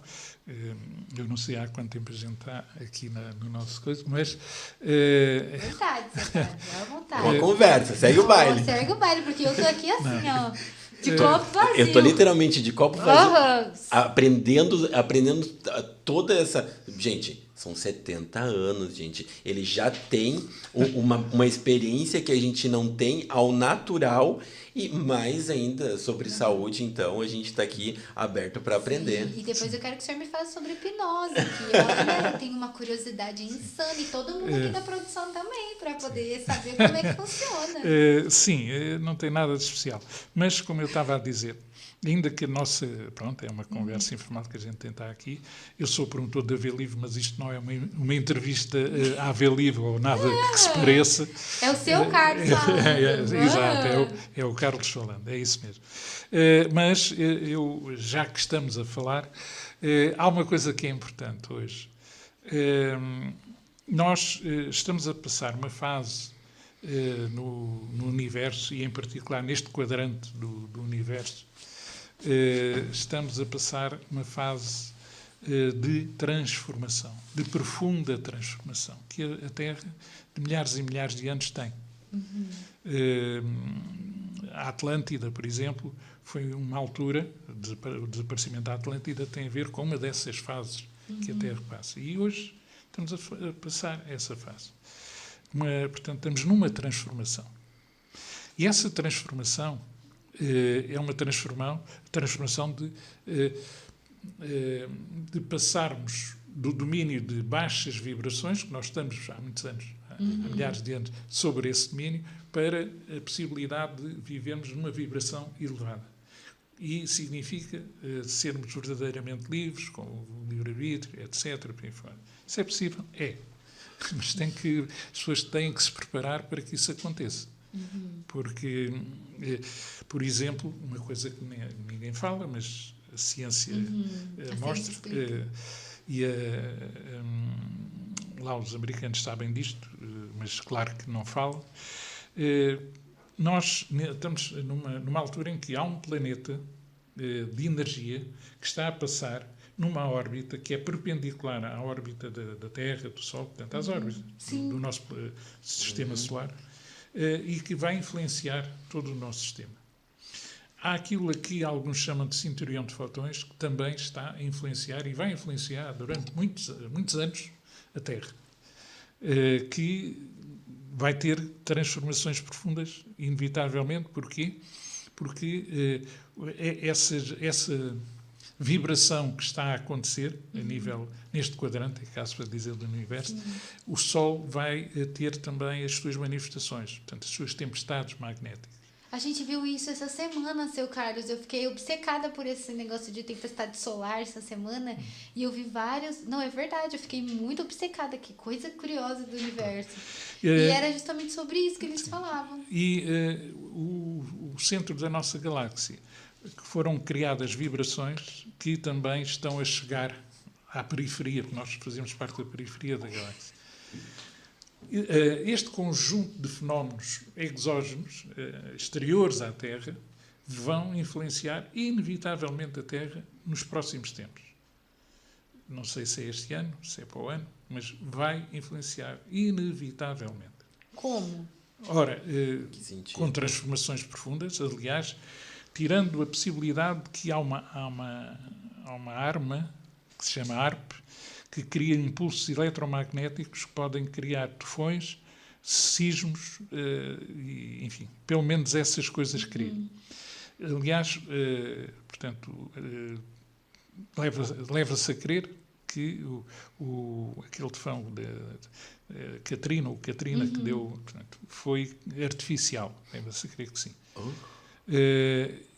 Eu não sei há quanto tempo a gente está aqui no nosso coisa, mas... Vontade, seu Carlos, é à vontade. Uma conversa, segue o baile. Segue o baile, porque eu tô aqui assim, ó, de copo vazio. Eu tô literalmente de copo vazio, Uhum. aprendendo toda essa... Gente, são 70 anos, gente. Ele já tem uma experiência que a gente não tem ao natural e mais ainda sobre saúde. Então, a gente está aqui aberto para aprender. E depois eu quero que o senhor me fale sobre hipnose, que olha, eu tenho uma curiosidade insana e todo mundo aqui da produção também, para poder saber como é que funciona. Sim, não tem nada de especial. Mas, como eu estava a dizer, ainda que a nossa... Pronto, é uma conversa informal que a gente tem aqui. Eu sou promotor da AV Livre, mas isto não é uma entrevista à AV Livre ou nada que se pareça. É o seu Carlos falando. Exato, é o Carlos falando, é isso mesmo. Mas, já que estamos a falar, há uma coisa que é importante hoje. Nós estamos a passar uma fase no universo, e em particular neste quadrante do universo, estamos a passar uma fase de transformação, de profunda transformação, que a Terra, de milhares e milhares de anos, tem. A Atlântida, por exemplo, foi uma altura, o desaparecimento da Atlântida tem a ver com uma dessas fases que a Terra passa. E hoje estamos a passar essa fase. Portanto, estamos numa transformação. E essa transformação é uma transformação de passarmos do domínio de baixas vibrações, que nós estamos há muitos anos, há milhares de anos, sobre esse domínio, para a possibilidade de vivermos numa vibração elevada. E significa sermos verdadeiramente livres, com o livre-arbítrio, etc. Isso é possível? É. Mas as pessoas têm que se preparar para que isso aconteça. Porque, por exemplo, uma coisa que ninguém fala, mas a ciência mostra, e lá os americanos sabem disto, mas claro que não falam, nós estamos numa altura em que há um planeta de energia que está a passar numa órbita que é perpendicular à órbita da Terra, do Sol, portanto, às órbitas do nosso sistema solar, e que vai influenciar todo o nosso sistema. Há aquilo a que alguns chamam de cinturão de fotões, que também está a influenciar e vai influenciar durante muitos anos a Terra, que vai ter transformações profundas, inevitavelmente. Porquê? Porque essa vibração que está a acontecer a nível, neste quadrante, é caso para dizer, do universo, o Sol vai ter também as suas manifestações, portanto, as suas tempestades magnéticas. A gente viu isso essa semana, seu Carlos. Eu fiquei obcecada por esse negócio de tempestade solar essa semana. E eu vi vários... Não, é verdade, eu fiquei muito obcecada. Que coisa curiosa do universo. E era justamente sobre isso que eles falavam. E o centro da nossa galáxia, que foram criadas vibrações que também estão a chegar à periferia, porque nós fazemos parte da periferia da galáxia. Este conjunto de fenómenos exógenos, exteriores à Terra, vão influenciar inevitavelmente a Terra nos próximos tempos. Não sei se é este ano, se é para o ano, mas vai influenciar inevitavelmente. Como? Ora, com transformações profundas, aliás, tirando a possibilidade de que há uma arma que se chama ARP, que cria impulsos eletromagnéticos que podem criar tufões, sismos, enfim, pelo menos essas coisas criam. Aliás, portanto, leva-se a crer que aquele tufão de Katrina que deu, portanto, foi artificial. Leva-se a crer que sim.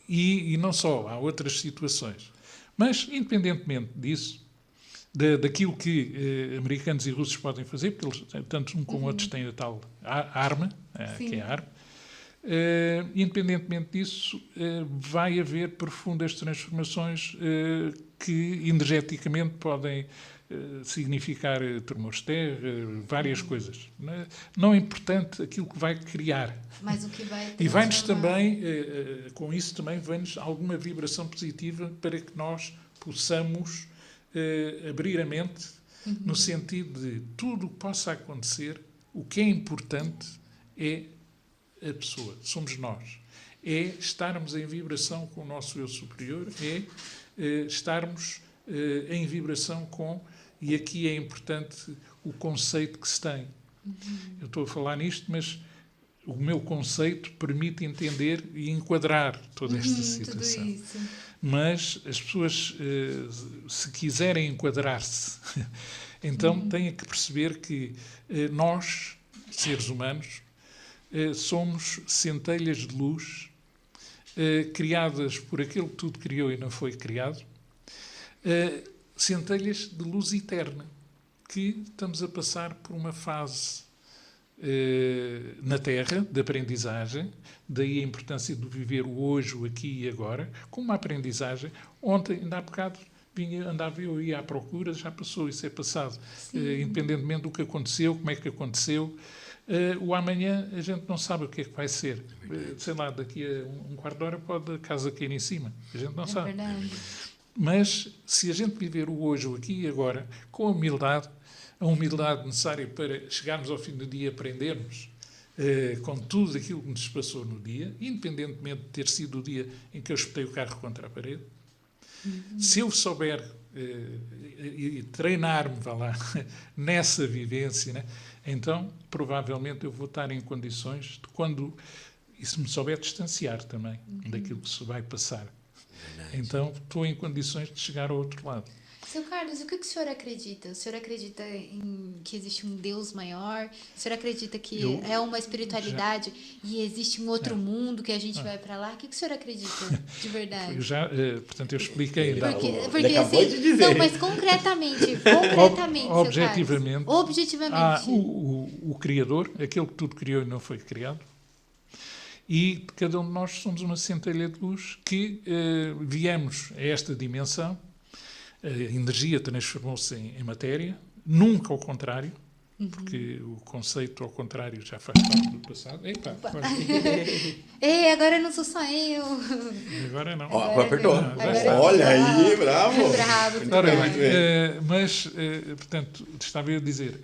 E não só, há outras situações. Mas, independentemente disso, daquilo que americanos e russos podem fazer, porque eles, tanto um como outros têm a tal arma, que é a ARP, independentemente disso, vai haver profundas transformações que energeticamente podem significar tremores de terra, várias coisas. Não é importante aquilo que vai criar. Mas o que vai E vai-nos também, com isso também, vem-nos alguma vibração positiva para que nós possamos abrir a mente no sentido de tudo o que possa acontecer, o que é importante é a pessoa, somos nós. É estarmos em vibração com o nosso eu superior, é estarmos em vibração com, e aqui é importante o conceito que se tem. Eu estou a falar nisto, mas o meu conceito permite entender e enquadrar toda esta situação. Tudo isso. Mas as pessoas, se quiserem enquadrar-se, então têm que perceber que nós, seres humanos, somos centelhas de luz criadas por aquele que tudo criou e não foi criado, centelhas de luz eterna, que estamos a passar por uma fase na Terra de aprendizagem, daí a importância de viver o hoje, o aqui e agora, com uma aprendizagem. Ontem, ainda há bocado, andava eu ia à procura, já passou, isso é passado, independentemente do que aconteceu, como é que aconteceu. O amanhã a gente não sabe o que é que vai ser. Sei lá, daqui a um quarto de hora pode a casa cair em cima. A gente não sabe. Verdade. Mas se a gente viver o hoje, o aqui e agora, com a humildade necessária para chegarmos ao fim do dia e aprendermos com tudo aquilo que nos passou no dia, independentemente de ter sido o dia em que eu espetei o carro contra a parede, se eu souber e treinar-me, vá lá, nessa vivência, né, então provavelmente eu vou estar em condições de quando, e se me souber distanciar também daquilo que se vai passar, então estou em condições de chegar ao outro lado. Seu Carlos, o que o senhor acredita? O senhor acredita que existe um Deus maior? O senhor acredita que é uma espiritualidade e existe um outro mundo que a gente vai para lá? O que o senhor acredita de verdade? Portanto, eu expliquei. Porque Ele acabou de dizer. Não, mas concretamente, objetivamente, seu Carlos. Objetivamente. O Criador, aquele que tudo criou e não foi criado, e cada um de nós somos uma centelha de luz que viemos a esta dimensão. A energia transformou-se em matéria, nunca ao contrário, porque o conceito ao contrário já faz parte do passado. Epa, Ei, agora não sou só eu. Agora não. Agora apertou. Olha aí, bravo. Bravo, mas, portanto, estava eu a dizer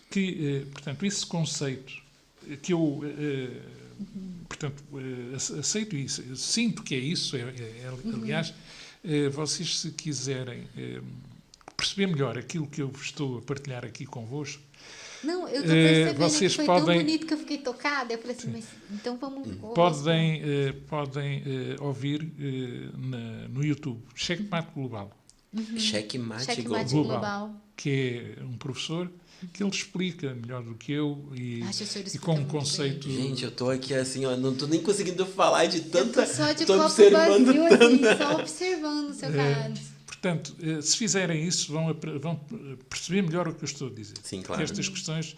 que, portanto, esse conceito que eu, portanto, aceito isso, sinto que é isso, aliás, vocês, se quiserem perceber melhor aquilo que eu estou a partilhar aqui convosco, não, eu estou percebendo vocês que foi tão bonito que eu fiquei tocada. Eu falei assim, mas então vamos... Podem ouvir no YouTube, Checkmate Global. Checkmate Global. Que é um professor que ele explica melhor do que eu Acho o senhor e explica com um muito conceito... Gente, eu tô aqui assim, ó, não tô nem conseguindo falar de tanta... Eu tô só de tô copo observando vazio, tanto. assim, só observando, seu Carlos. Portanto, se fizerem isso, vão perceber melhor o que eu estou a dizer. Sim, Porque claro. estas questões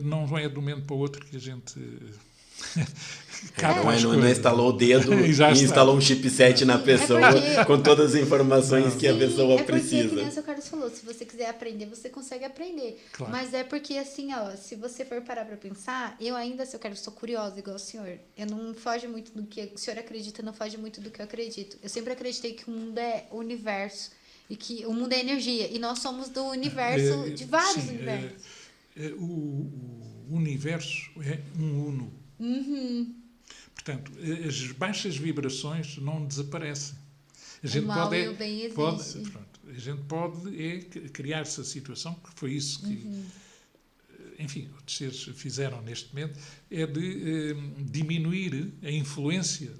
não é de um momento para o outro que a gente Não é instalou o dedo E e já está. instalou um chipset na pessoa porque- com todas as informações que a Sim, pessoa é porque, que precisa. nem o seu Carlos falou, se você quiser aprender, você consegue aprender. Claro. Mas é porque, assim, ó, se você for parar pra pensar, eu ainda, seu Carlos, sou curiosa, igual o senhor. Eu não foge muito do que o senhor acredita, não foge muito do que eu acredito. Eu sempre acreditei que o mundo é o universo e que o mundo é energia. E nós somos do universo, de vários sim, universos. O universo é um uno. Uhum. Portanto, as baixas vibrações não desaparecem. A O mal e o bem existe. A gente pode criar-se a situação, que foi isso que, enfim, outros seres fizeram neste momento, é de diminuir a influência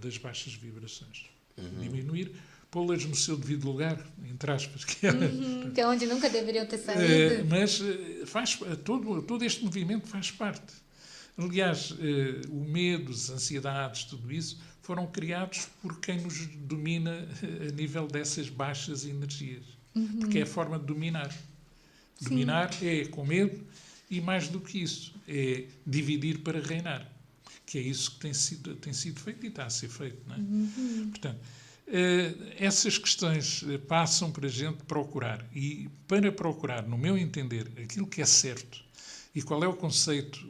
das baixas vibrações. Diminuir, pô-las no seu devido lugar, entre aspas. Que é, Que é onde nunca deveriam ter saído. mas todo este movimento faz parte. Aliás, o medo, as ansiedades, tudo isso, foram criados por quem nos domina a nível dessas baixas energias. Porque é a forma de dominar. Dominar é com medo e, mais do que isso, é dividir para reinar. Que é isso que tem sido feito e está a ser feito. Não é? Portanto, essas questões passam para a gente procurar. E para procurar, no meu entender, aquilo que é certo e qual é o conceito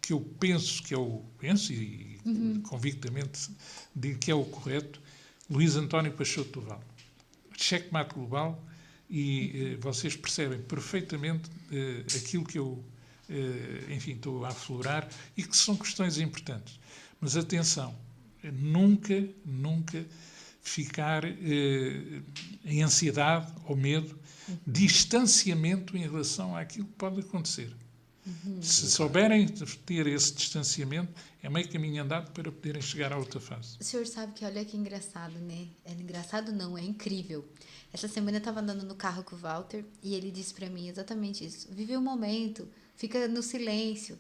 que eu penso e convictamente digo que é o correto, Luís António Peixoto do Val. Checkmate global, e vocês percebem perfeitamente aquilo que eu enfim, estou a aflorar e que são questões importantes. Mas atenção, nunca ficar em ansiedade ou medo, distanciamento em relação àquilo que pode acontecer. Se souberem ter esse distanciamento, é meio caminho andado para poderem chegar à outra fase. O senhor sabe que, olha que engraçado, né? É engraçado não, é incrível. Essa semana eu estava andando no carro com o Walter e ele disse para mim exatamente isso. Vive o momento, fica no silêncio.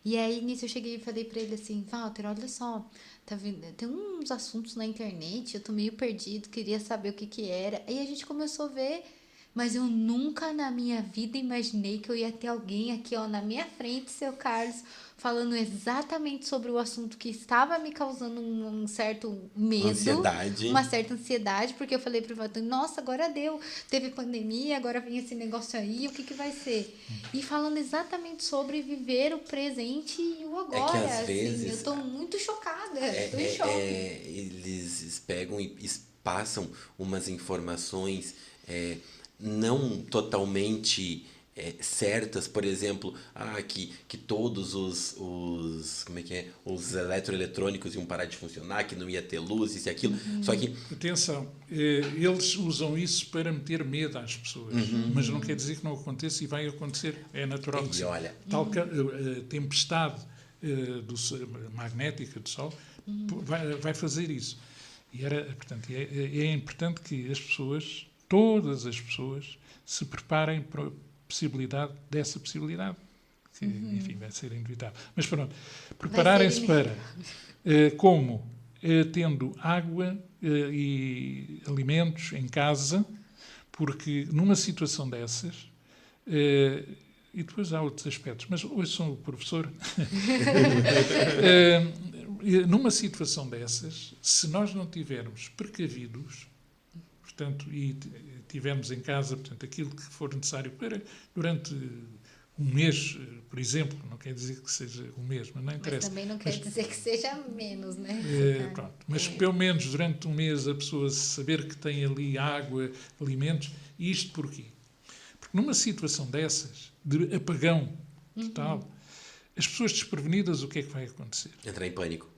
E aí, nisso, eu cheguei e falei para ele assim, Walter, olha só, tá vendo? Tem uns assuntos na internet, eu tô meio perdido, queria saber o que era. Aí a gente começou a ver... Mas eu nunca na minha vida imaginei que eu ia ter alguém aqui, ó, na minha frente, seu Carlos, falando exatamente sobre o assunto que estava me causando um certo medo. Ansiedade. Uma certa ansiedade, porque eu falei pro Walter, nossa, agora deu. Teve pandemia, agora vem esse negócio aí, o que vai ser? E falando exatamente sobre viver o presente e o agora. às vezes, eu tô muito chocada, tô em choque. Eles pegam e passam umas informações... não totalmente certas, por exemplo, que todos os eletroeletrônicos iam parar de funcionar, que não ia ter luz, isso e aquilo. Só que... Atenção, eles usam isso para meter medo às pessoas, mas não quer dizer que não aconteça e vai acontecer, é natural que sim. olha, Tal tempestade magnética do Sol vai fazer isso. E portanto, é importante que as pessoas, todas as pessoas, se preparem para a possibilidade dessa possibilidade, que, enfim, vai ser inevitável. Mas pronto, prepararem-se para, como tendo água e alimentos em casa, porque numa situação dessas, e depois há outros aspectos, mas hoje sou o professor, numa situação dessas, se nós não tivermos precavidos, portanto, e tivermos em casa, portanto, aquilo que for necessário para, durante um mês, por exemplo, não quer dizer que seja um mês, mas não interessa. Mas também não quer dizer que seja menos, né? Pronto. Mas pelo menos durante um mês a pessoa saber que tem ali água, alimentos, e isto porquê? Porque numa situação dessas, de apagão total, as pessoas desprevenidas, o que é que vai acontecer? Entrar em pânico.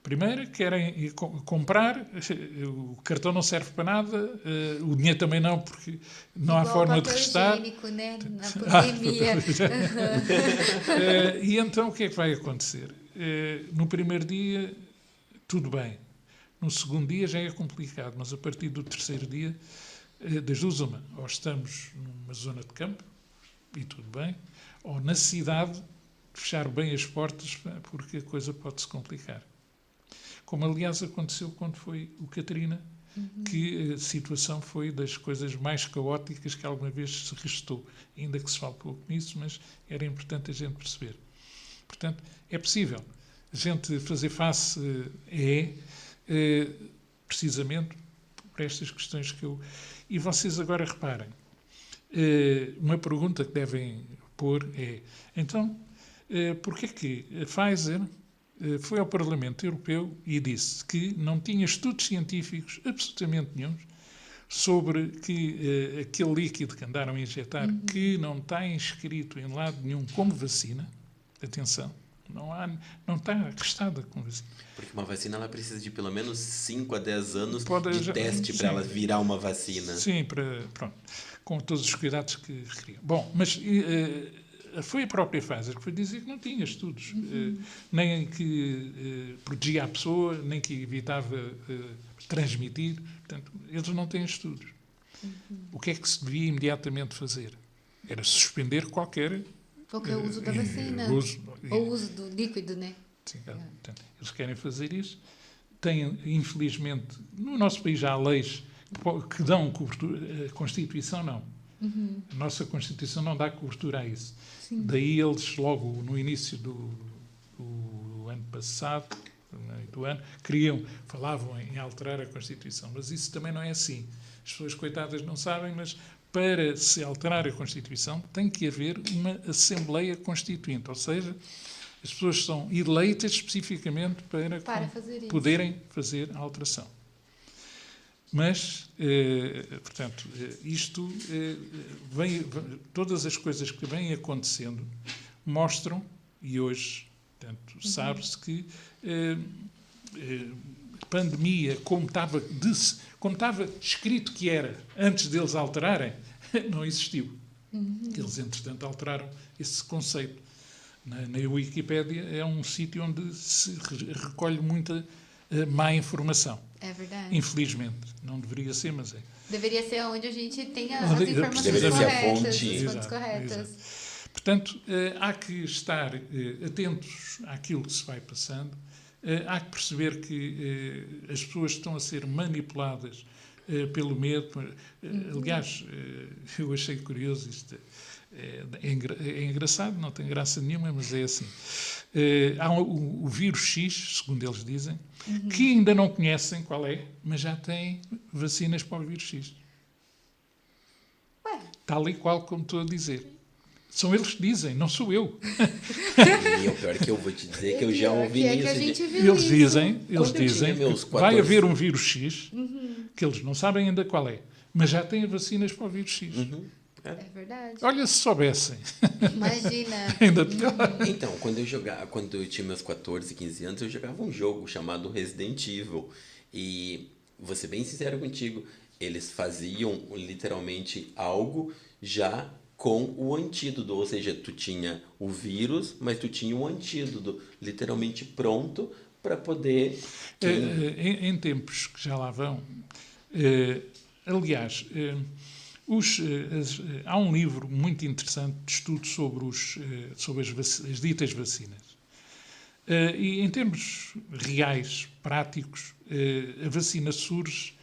Primeiro, querem comprar, o cartão não serve para nada, o dinheiro também não, porque não há forma de restar. Higiênico, né? Na pandemia. E então, o que é que vai acontecer? No primeiro dia, tudo bem. No segundo dia já é complicado, mas a partir do terceiro dia, das duas uma, ou estamos numa zona de campo, e tudo bem, ou na cidade fechar bem as portas porque a coisa pode se complicar. Como aliás aconteceu quando foi o Katrina, que a situação foi das coisas mais caóticas que alguma vez se registou. Ainda que se fale pouco nisso, mas era importante a gente perceber. Portanto, é possível. A gente fazer face precisamente por estas questões que eu... E vocês agora reparem, uma pergunta que devem pôr é, então, porquê que a Pfizer foi ao Parlamento Europeu e disse que não tinha estudos científicos absolutamente nenhuns sobre que aquele líquido que andaram a injetar, que não está inscrito em lado nenhum como vacina, atenção, não está registado como vacina. Porque uma vacina ela precisa de pelo menos 5 a 10 anos de Já, teste para ela virar uma vacina. Sim, pronto, com todos os cuidados que requeriam. Bom, mas foi a própria Pfizer que foi dizer que não tinha estudos, nem que protegia a pessoa, nem que evitava transmitir. Portanto, eles não têm estudos. O que é que se devia imediatamente fazer? Era suspender qualquer uso da vacina. Ou uso do líquido, né? Sim, portanto, eles querem fazer isso. Têm, infelizmente, no nosso país já há leis que dão cobertura. A Constituição não. A nossa Constituição não dá cobertura a isso. Sim. Daí eles, logo no início do ano passado, do ano, falavam em alterar a Constituição. Mas isso também não é assim. As pessoas, coitadas, não sabem, mas para se alterar a Constituição tem que haver uma Assembleia Constituinte, ou seja, as pessoas são eleitas especificamente para poderem fazer a alteração. Mas, portanto, isto todas as coisas que vêm acontecendo mostram, e hoje, portanto, sabe-se que a pandemia, como estava escrito que era, antes deles alterarem, não existiu. Eles, entretanto, alteraram esse conceito. Na Wikipédia é um sítio onde se recolhe muita má informação. É verdade. Infelizmente. Não deveria ser, mas é. Deveria ser onde a gente tem as informações corretas. Portanto, há que estar atentos àquilo que se vai passando. Há que perceber que as pessoas estão a ser manipuladas pelo medo. Aliás, eu achei curioso isto. É engraçado, não tem graça nenhuma, mas é assim. Há o vírus X, segundo eles dizem, que ainda não conhecem qual é, mas já têm vacinas para o vírus X. Tal e qual como estou a dizer. São eles que dizem, não sou eu. E o pior que eu vou te dizer que eu já ouvi isso. Eles dizem, que vai haver um vírus X, que eles não sabem ainda qual é, mas já têm vacinas para o vírus X. É verdade. Olha, se soubessem. Imagina. Ainda pior. Então, quando eu tinha meus 14, 15 anos, eu jogava um jogo chamado Resident Evil. E, vou ser bem sincero contigo, eles faziam literalmente algo já com o antídoto. Ou seja, tu tinha o vírus, mas tu tinha o antídoto literalmente pronto para poder... Em tempos que já lá vão, aliás... há um livro muito interessante de estudo sobre as ditas vacinas. E em termos reais, práticos, a vacina surge,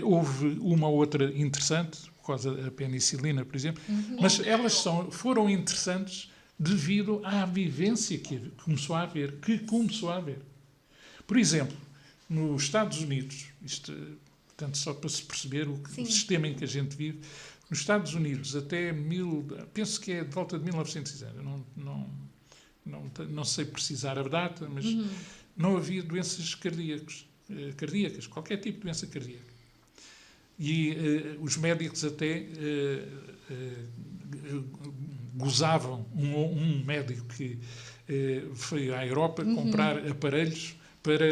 houve uma ou outra interessante, por causa da penicilina, por exemplo, mas elas foram interessantes devido à vivência que começou a haver. Por exemplo, nos Estados Unidos, portanto, só para se perceber o sistema em que a gente vive. Nos Estados Unidos, penso que é de volta de 1900, não sei precisar a data, mas não havia doenças cardíacas, qualquer tipo de doença cardíaca. E os médicos até gozavam, um médico que foi à Europa comprar aparelhos para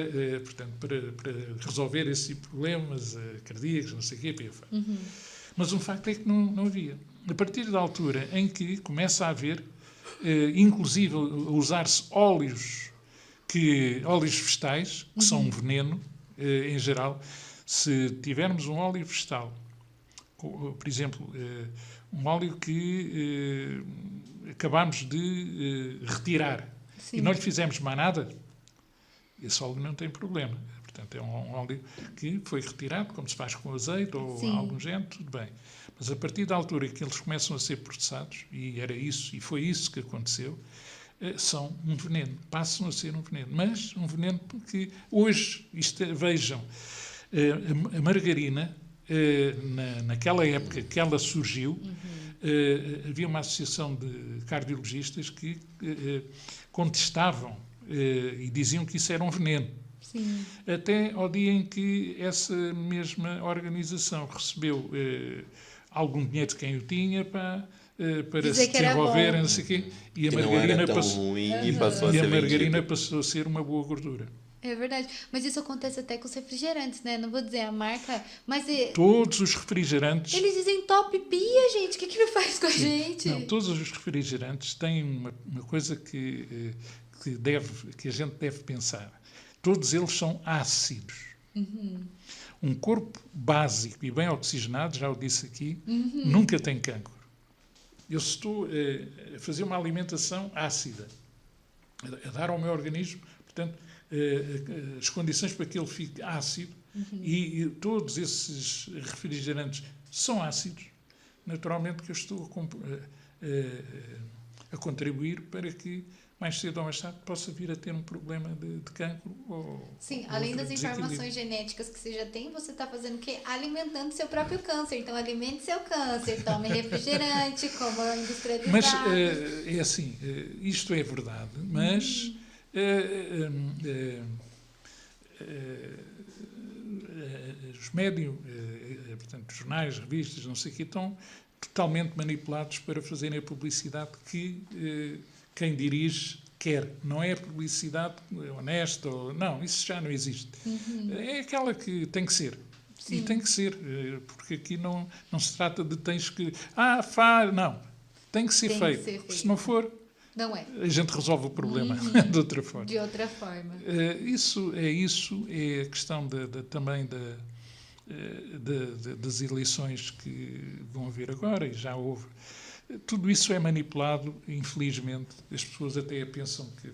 resolver esses problemas cardíacos, não sei o quê. Mas o facto é que não havia. A partir da altura em que começa a haver, inclusive a usar-se óleos vegetais, que são um veneno, em geral, se tivermos um óleo vegetal, por exemplo, Um óleo que acabámos de retirar. Sim. E não lhe fizemos mais nada. Esse óleo não tem problema. Portanto, é um óleo que foi retirado, como se faz com azeite ou Sim. algum género, tudo bem. Mas a partir da altura que eles começam a ser processados, e era isso, e foi isso que aconteceu, são um veneno, passam a ser um veneno. Mas um veneno que hoje, vejam, a margarina, naquela época que ela surgiu, havia uma associação de cardiologistas que contestavam e diziam que isso era um veneno. Sim. Até ao dia em que essa mesma organização recebeu algum dinheiro de quem o tinha para Dizer se que era desenvolver, bom. não sei o quê, e a Que não margarina era tão passou, ruim e passou a e a ser margarina vendida. passou a ser uma boa gordura. É verdade. Mas isso acontece até com os refrigerantes, né? Não vou dizer a marca, mas Todos os refrigerantes... eles dizem top pia, gente. O que ele faz com a gente? Não, todos os refrigerantes têm uma coisa que a gente deve pensar. Todos eles são ácidos. Um corpo básico e bem oxigenado, já o disse aqui, nunca tem cancro. Eu estou a fazer uma alimentação ácida, a dar ao meu organismo, portanto, as condições para que ele fique ácido, e todos esses refrigerantes são ácidos, naturalmente que eu estou a contribuir para que mais cedo ou mais tarde possa vir a ter um problema de cancro. Sim, ou além das outro desequilíbrio. informações genéticas que você já tem, você está fazendo o quê? Alimentando seu próprio câncer. Então, alimente seu câncer, tome refrigerante, coma industrializado. Mas é assim, isto é verdade, mas os médios, portanto, jornais, revistas, não sei o quê, estão totalmente manipulados para fazerem a publicidade que quem dirige quer. Não é a publicidade honesta, não, isso já não existe. É aquela que tem que ser. Sim. E tem que ser, porque aqui não se trata de tens que... não. Tem que ser Tem que feito. ser feito. Se não for, Não é. a gente resolve o problema de outra forma. De outra forma. Isso é a questão também das eleições que vão haver agora, e já houve. Tudo isso é manipulado, infelizmente. As pessoas até pensam que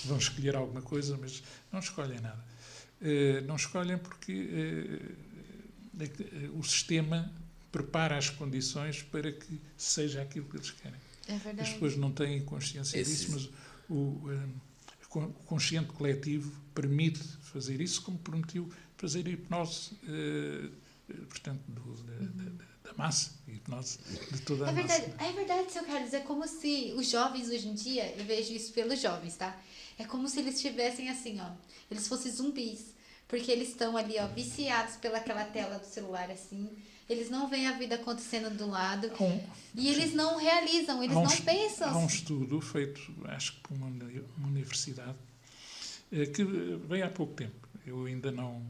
vão escolher alguma coisa, mas não escolhem nada. Não escolhem porque o sistema prepara as condições para que seja aquilo que eles querem. É verdade. As pessoas não têm consciência disso, mas o consciente coletivo permite fazer isso, como permitiu fazer a hipnose, portanto, da massa, a hipnose de toda a massa. É verdade, seu Carlos. É como se os jovens hoje em dia, eu vejo isso pelos jovens, tá? É como se eles estivessem assim, ó, eles fossem zumbis, porque eles estão ali, ó, viciados pelaquela tela do celular, assim. Eles não veem a vida acontecendo do lado e eles não realizam, eles não pensam. Há um estudo feito, acho que por uma universidade, que veio há pouco tempo. Eu ainda não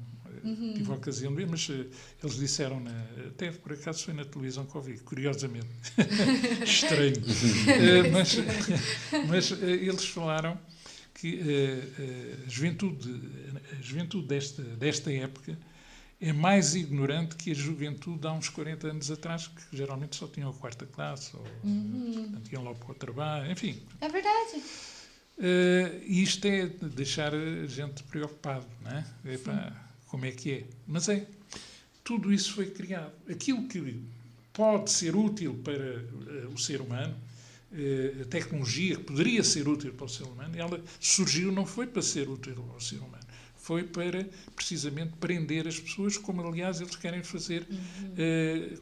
tive a ocasião de ver, mas eles disseram, até por acaso foi na televisão que ouvi, curiosamente. Estranho. Mas eles falaram que a juventude desta época é mais ignorante que a juventude há uns 40 anos atrás, que geralmente só tinham a quarta classe, ou portanto, iam lá para o trabalho, enfim. É verdade. E isto é deixar a gente preocupado, não é? Como é que é? Mas tudo isso foi criado. Aquilo que pode ser útil para o ser humano, a tecnologia que poderia ser útil para o ser humano, ela surgiu, não foi para ser útil ao ser humano. Foi para, precisamente, prender as pessoas, como, aliás, eles querem fazer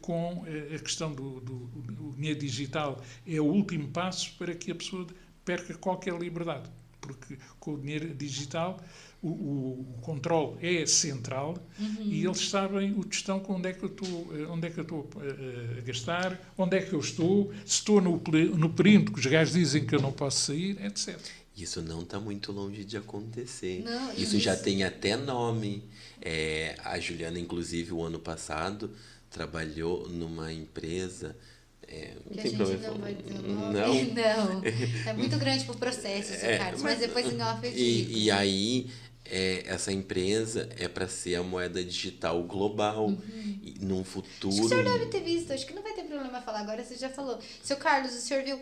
com a questão do dinheiro digital. É o último passo para que a pessoa perca qualquer liberdade. Porque com o dinheiro digital o controle é central e eles sabem o tostão com onde é que eu estou a gastar, onde é que eu estou, se estou no perímetro que os gajos dizem que eu não posso sair, etc. Isso não está muito longe de acontecer. Não, isso já tem até nome. A Juliana, inclusive, o ano passado, trabalhou numa empresa... Que a gente não vai dizer o nome. Não. É muito grande para o processo, seu Carlos, mas depois em off eu digo. E aí, essa empresa é para ser a moeda digital global. E num futuro... Acho que o senhor deve ter visto, acho que não vai ter problema vai falar, agora você já falou. Seu Carlos, o senhor viu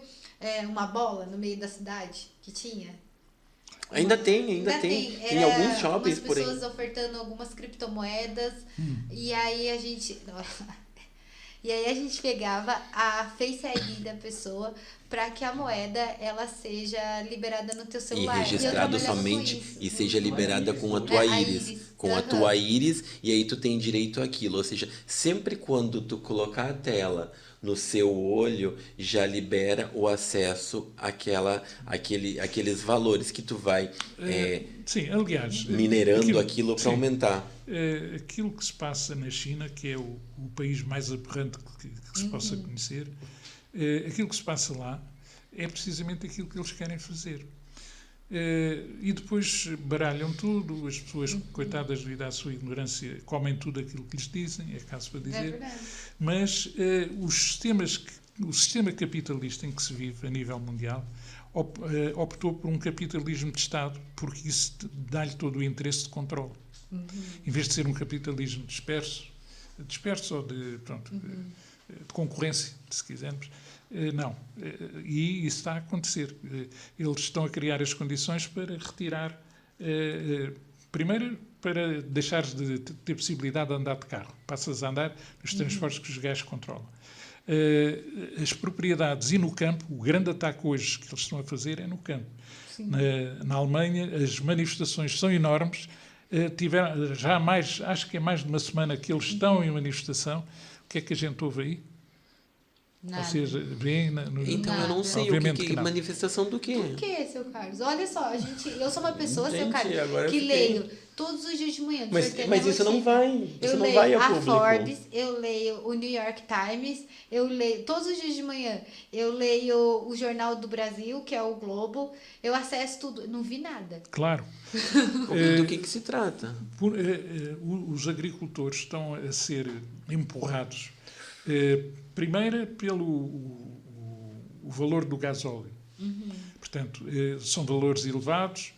uma bola no meio da cidade que tinha? Ainda tem. Em alguns shoppings, porém. Pessoas ofertando algumas criptomoedas. E aí a gente... E aí a gente pegava a Face ID da pessoa para que a moeda ela seja liberada no teu celular. E registrado somente e seja liberada com a tua íris. Com a tua íris, e aí tu tem direito àquilo. Ou seja, sempre quando tu colocar a tela no seu olho, já libera o acesso àqueles valores que tu vai sim, aliás, minerando aquilo para aumentar. Aquilo que se passa na China, que é o país mais aberrante que se possa conhecer, aquilo que se passa lá é precisamente aquilo que eles querem fazer. E depois baralham tudo, as pessoas, coitadas devido à sua ignorância, comem tudo aquilo que lhes dizem, é caso para dizer. Mas o sistema capitalista em que se vive a nível mundial optou por um capitalismo de Estado, porque isso dá-lhe todo o interesse de controle. Em vez de ser um capitalismo disperso ou de concorrência, se quisermos, não. E isso está a acontecer. Eles estão a criar as condições para retirar, primeiro, para deixares de ter possibilidade de andar de carro. Passas a andar nos transportes que os gajos controlam. As propriedades e no campo, o grande ataque hoje que eles estão a fazer é no campo. Na Alemanha, as manifestações são enormes. Tiveram já acho que é mais de uma semana que eles estão em manifestação. O que é que a gente ouve aí? Nada. Ou seja, vem Então eu não sei manifestação do quê? Do que, seu Carlos? Olha só, eu sou uma pessoa, seu Carlos, que leio todos os dias de manhã. Mas isso não vai. Isso não vai a público. Forbes, eu leio o New York Times, eu leio todos os dias de manhã. Eu leio o Jornal do Brasil, que é o Globo. Eu acesso tudo. Não vi nada. Claro. Do que se trata? Os agricultores estão a ser empurrados. Primeiro, pelo o valor do gasóleo. Portanto, são valores elevados.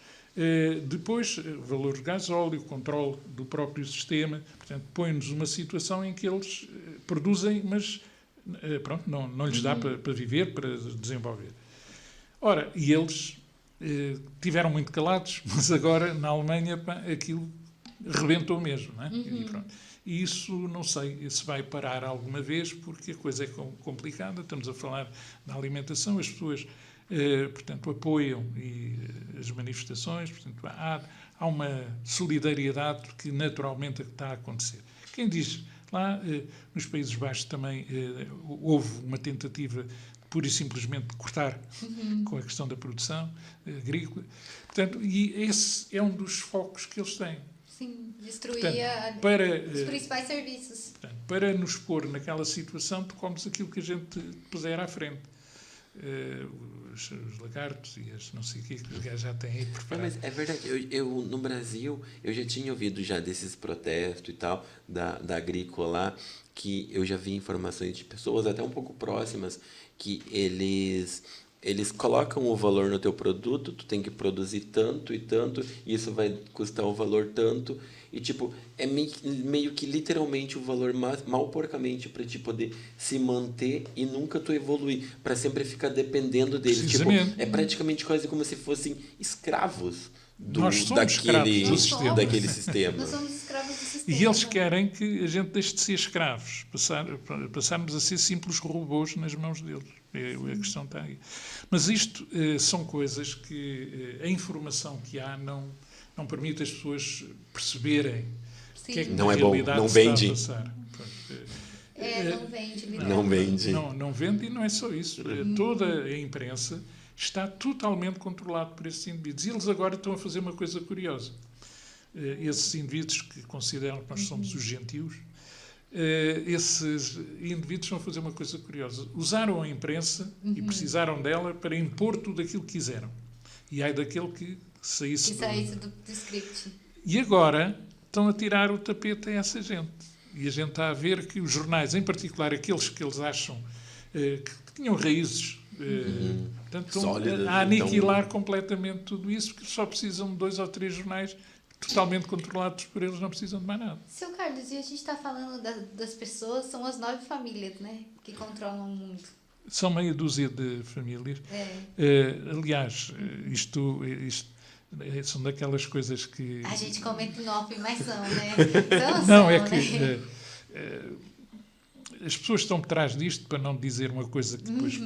Depois, o valor do gasóleo, o controle do próprio sistema. Portanto, põe-nos uma situação em que eles produzem, mas pronto, não lhes dá para viver, para desenvolver. Ora, e eles tiveram muito calados, mas agora, na Alemanha, aquilo rebentou mesmo. Não é? E pronto. E isso, não sei se vai parar alguma vez, porque a coisa é complicada. Estamos a falar da alimentação, as pessoas, portanto, apoiam as manifestações, portanto, há uma solidariedade que naturalmente está a acontecer. Quem diz, lá nos Países Baixos também houve uma tentativa de pura e simplesmente de cortar com a questão da produção agrícola. Portanto, e esse é um dos focos que eles têm. Sim, destruir os principais serviços. Portanto, para nos pôr naquela situação, tu comes aquilo que a gente puser à frente. Os lagartos e as não sei o que os gajos já têm aí preparado. Mas é verdade, eu no Brasil, eu já tinha ouvido já desses protestos e tal, da agrícola lá, que eu já vi informações de pessoas até um pouco próximas, que eles colocam o valor no teu produto, tu tem que produzir tanto e tanto, e isso vai custar o valor tanto, e tipo, é meio que literalmente o valor mal porcamente para te poder se manter e nunca tu evoluir, para sempre ficar dependendo deles. Tipo, é praticamente quase como se fossem escravos daquele sistema. Nós somos escravos do sistema. E eles querem que a gente deixe de ser escravos, passarmos a ser simples robôs nas mãos deles. A questão está aí. Mas isto são coisas que a informação que há não permite as pessoas perceberem o que é que não na realidade não vende. Está a passar. Não vende. Não vende. Não vende, e não é só isso. Toda a imprensa está totalmente controlado por esses indivíduos. E eles agora estão a fazer uma coisa curiosa. Esses indivíduos que consideram que nós somos os gentios, esses indivíduos vão fazer uma coisa curiosa. Usaram a imprensa e precisaram dela para impor tudo aquilo que quiseram. E ai daquele que saísse do script. E agora estão a tirar o tapete a essa gente. E a gente está a ver que os jornais, em particular aqueles que eles acham que tinham raízes, portanto, estão a aniquilar completamente tudo isso, porque só precisam de 2 ou 3 jornais que totalmente controlados por eles, não precisam de mais nada. Seu Carlos, e a gente está falando das pessoas, são as 9 famílias, né? Que controlam o mundo. São meia dúzia de famílias. Aliás, isto são daquelas coisas que... A gente comenta em off, mas são, né? Não, é que as pessoas estão por trás disto, para não dizer uma coisa que depois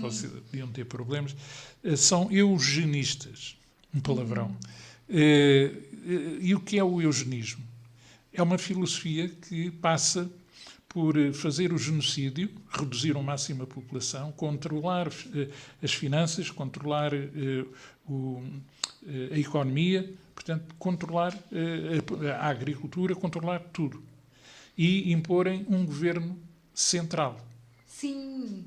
podiam ter problemas, são eugenistas, um palavrão. E o que é o eugenismo? É uma filosofia que passa por fazer o genocídio, reduzir ao máximo a população, controlar as finanças, controlar a economia, portanto, controlar a agricultura, controlar tudo. E imporem um governo central. Sim.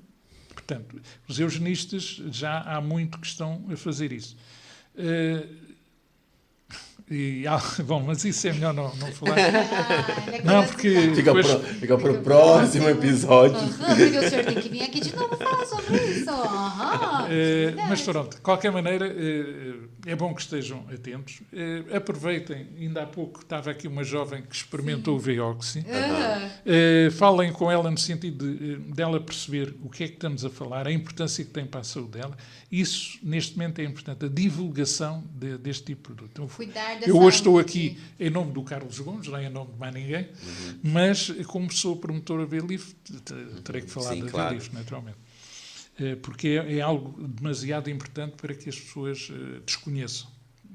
Portanto, os eugenistas já há muito que estão a fazer isso. Bom, mas isso é melhor não falar. Não, porque... Fica para o próximo episódio. Porque o senhor tem que vir aqui de novo falar sobre isso. Mas pronto, de qualquer maneira, é bom que estejam atentos. Aproveitem, ainda há pouco estava aqui uma jovem que experimentou o Veoxy. Falem com ela no sentido dela perceber o que é que estamos a falar, a importância que tem para a saúde dela. Isso, neste momento, é importante, a divulgação deste tipo de produto. Então, cuidar da eu hoje estou saúde. aqui em nome do Carlos Gomes, não é em nome de mais ninguém, mas como sou promotor a V-Livre, terei que falar da claro. V-Livre, naturalmente. Porque é algo demasiado importante para que as pessoas desconheçam.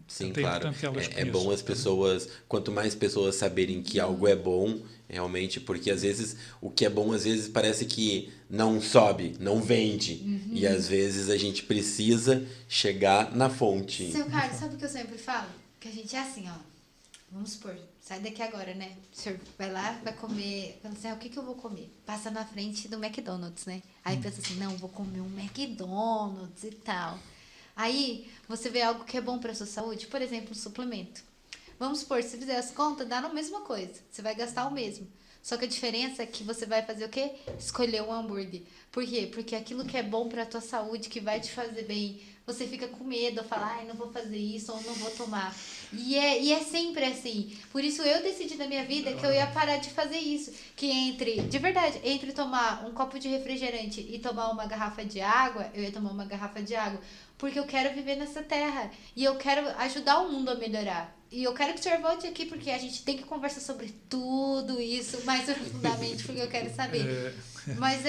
Sim, Portanto, claro. importante que elas É conheçam. bom as pessoas, quanto mais pessoas saberem que algo é bom, realmente, porque às vezes o que é bom, às vezes parece que não sobe, não vende. E às vezes a gente precisa chegar na fonte. Seu Carlos, sabe o que eu sempre falo? Que a gente é assim, ó. Vamos supor, sai daqui agora, né? O senhor vai lá, vai comer. Fala assim, o que eu vou comer? Passa na frente do McDonald's, né? Aí pensa assim, não, vou comer um McDonald's e tal. Aí você vê algo que é bom para sua saúde, por exemplo, um suplemento. Vamos supor, se fizer as contas, dá a mesma coisa. Você vai gastar o mesmo. Só que a diferença é que você vai fazer o quê? Escolher um hambúrguer. Por quê? Porque aquilo que é bom para a tua saúde, que vai te fazer bem, você fica com medo, fala, ai, não vou fazer isso ou não vou tomar. E é sempre assim. Por isso eu decidi na minha vida que eu ia parar de fazer isso. Que de verdade, entre tomar um copo de refrigerante e tomar uma garrafa de água, eu ia tomar uma garrafa de água. Porque eu quero viver nessa terra. E eu quero ajudar o mundo a melhorar. E eu quero que o senhor volte aqui, porque a gente tem que conversar sobre tudo isso, mais profundamente, porque eu quero saber. Mas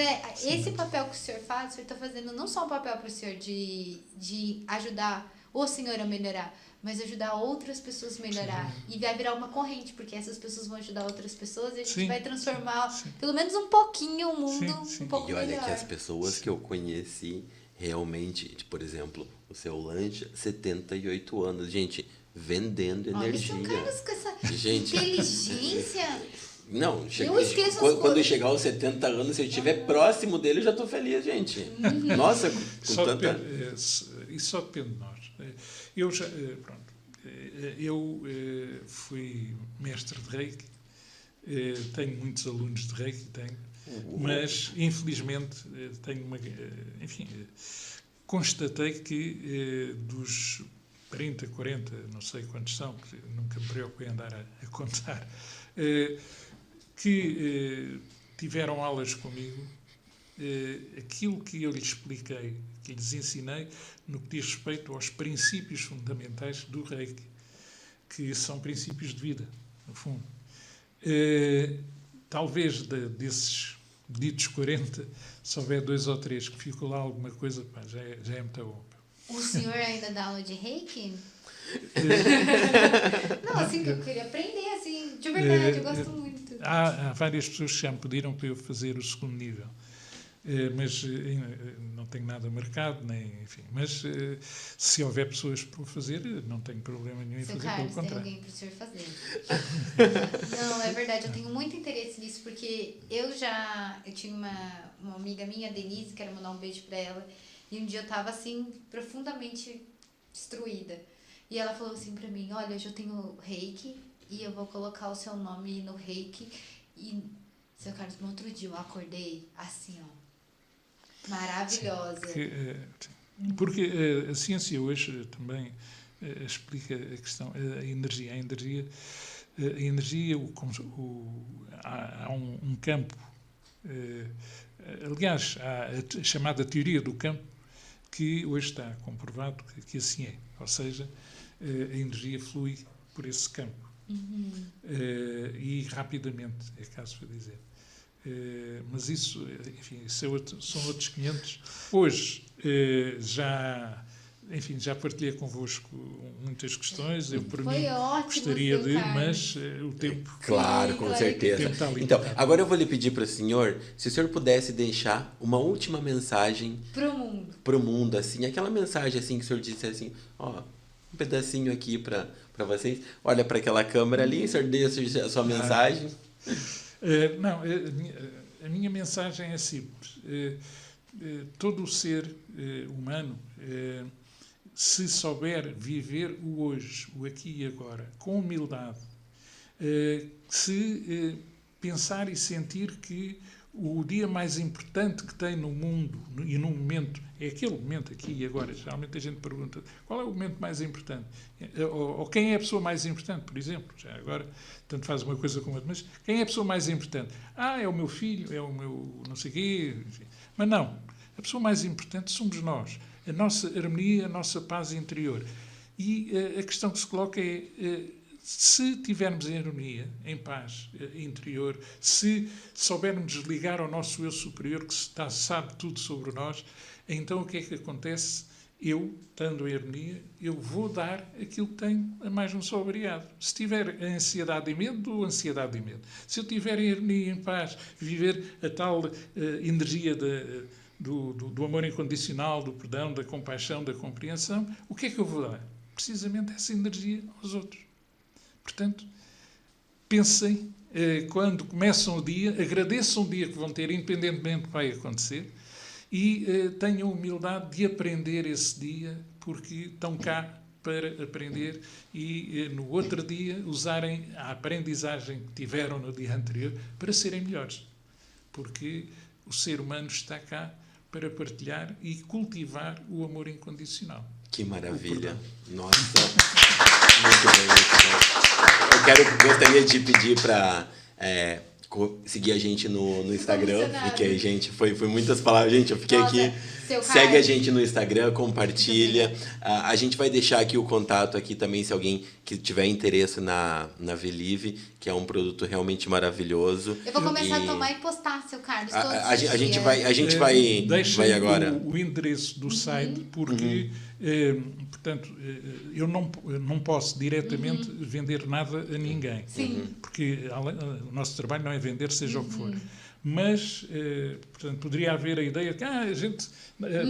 esse papel que o senhor faz, o senhor está fazendo não só um papel para o senhor de ajudar o senhor a melhorar, mas ajudar outras pessoas a melhorar. E vai virar uma corrente, porque essas pessoas vão ajudar outras pessoas e a gente vai transformar, pelo menos um pouquinho, o mundo um pouco melhor. E olha que as pessoas que eu conheci, realmente, por exemplo, o seu lanche, 78 anos. Gente, vendendo energia. Olha, seu Carlos, com essa gente, inteligência. Não, Eu esqueço quando chegar aos 70 anos, se eu estiver próximo dele, eu já estou feliz, gente. Nossa, isso só depende de nós. Eu fui mestre de Reiki, tenho muitos alunos de Reiki, mas infelizmente tenho constatei que dos 30, 40, não sei quantos são, que nunca me preocupei em andar a contar, que tiveram aulas comigo, aquilo que eu lhes expliquei, que lhes ensinei, no que diz respeito aos princípios fundamentais do Reiki, que são princípios de vida, no fundo. Talvez desses ditos 40, se houver 2 ou 3 que ficou lá alguma coisa, já é muito bom. O senhor ainda dá aula de Reiki? Não, assim, que eu queria aprender, assim, de verdade, eu gosto muito. Há várias pessoas que já me pediram para eu fazer o 2º nível, mas não tenho nada marcado, enfim. Mas se houver pessoas para fazer, não tenho problema nenhum em fazer, pelo contrário. Tem alguém para o senhor fazer. Não, é verdade, eu tenho muito interesse nisso, porque eu tinha uma amiga minha, Denise, quero mandar um beijo para ela, e um dia eu tava assim, profundamente destruída. E ela falou assim pra mim, olha, hoje eu tenho Reiki e eu vou colocar o seu nome no Reiki. E, seu Carlos, no outro dia eu acordei assim, ó, maravilhosa. Porque a ciência hoje também explica a questão, a energia. Há um campo, aliás, há a chamada teoria do campo, que hoje está comprovado que assim é. Ou seja, a energia flui por esse campo. E rapidamente, é caso para dizer. Mas isso, enfim, são outros 500. Hoje já partilhei convosco muitas questões. Eu, por mim, gostaria de, mas o tempo... Claro, com certeza. Então, agora eu vou lhe pedir para o senhor, se o senhor pudesse deixar uma última mensagem pro mundo, assim, aquela mensagem assim que o senhor disse assim, ó, um pedacinho aqui para vocês. Olha para aquela câmera ali, o senhor deixa a sua mensagem. A minha mensagem é simples. Todo o ser humano, se souber viver o hoje, o aqui e agora, com humildade, se pensar e sentir que o dia mais importante que tem no mundo e no momento é aquele momento aqui e agora. Geralmente a gente pergunta qual é o momento mais importante, ou quem é a pessoa mais importante, por exemplo. Já agora, tanto faz uma coisa como outra, mas quem é a pessoa mais importante? É o meu filho, é o meu não sei quê. Enfim. Mas não, a pessoa mais importante somos nós, a nossa harmonia, a nossa paz interior. E a questão que se coloca é, se tivermos em harmonia, em paz interior, se soubermos desligar ao nosso eu superior, que sabe tudo sobre nós, então o que é que acontece? Eu, estando em harmonia, eu vou dar aquilo que tenho a mais um só obrigado. Se tiver ansiedade e medo, dou ansiedade e medo. Se eu tiver em harmonia, em paz, viver a tal energia do amor incondicional, do perdão, da compaixão, da compreensão, o que é que eu vou dar? Precisamente essa energia aos outros. Portanto, pensem, quando começam o dia, agradeçam o dia que vão ter, independentemente do que vai acontecer, e tenham humildade de aprender esse dia, porque estão cá para aprender e no outro dia usarem a aprendizagem que tiveram no dia anterior para serem melhores. Porque o ser humano está cá para partilhar e cultivar o amor incondicional. Que maravilha! Nossa! Muito bem, muito bem. Gostaria de pedir para seguir a gente no Instagram, porque a gente foi muitas palavras, gente, eu fiquei aqui. Segue a gente no Instagram, compartilha. A gente vai deixar aqui o contato aqui também, se alguém que tiver interesse na Velive, que é um produto realmente maravilhoso. Eu vou começar a tomar e postar, seu Carlos, todos a gente vai agora. O endereço do site, porque portanto, eu não posso diretamente vender nada a ninguém. Sim. Porque o nosso trabalho não é vender, seja o que for. Mas, portanto, poderia haver a ideia que a gente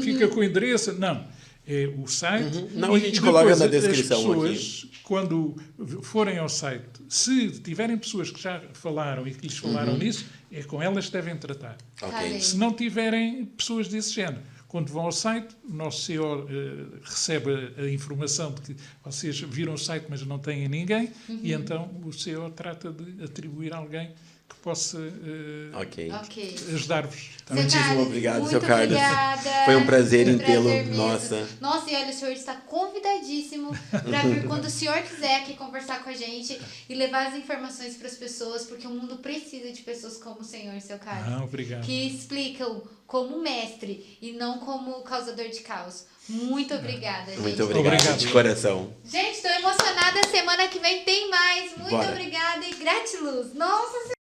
fica com o endereço. Não. É o site. Não, a gente coloca na descrição as pessoas, aqui. Quando forem ao site, se tiverem pessoas que já falaram e que lhes falaram nisso, é com elas que devem tratar. Okay. Se não tiverem pessoas desse género, quando vão ao site, o nosso CEO recebe a informação de que vocês viram o site, mas não têm ninguém, e então o CEO trata de atribuir a alguém que possa ajudar-vos. Tá? Muitíssimo obrigado, seu Carlos. Obrigada. Foi um prazer em tê-lo. Nossa, e olha, o senhor está convidadíssimo para vir quando o senhor quiser aqui conversar com a gente e levar as informações para as pessoas, porque o mundo precisa de pessoas como o senhor, seu Carlos. Obrigado. Que explicam como mestre e não como causador de caos. Muito obrigada, gente. Muito obrigado de coração. Gente, estou emocionada. Semana que vem tem mais. Muito obrigada e gratiluz. Nossa Senhora.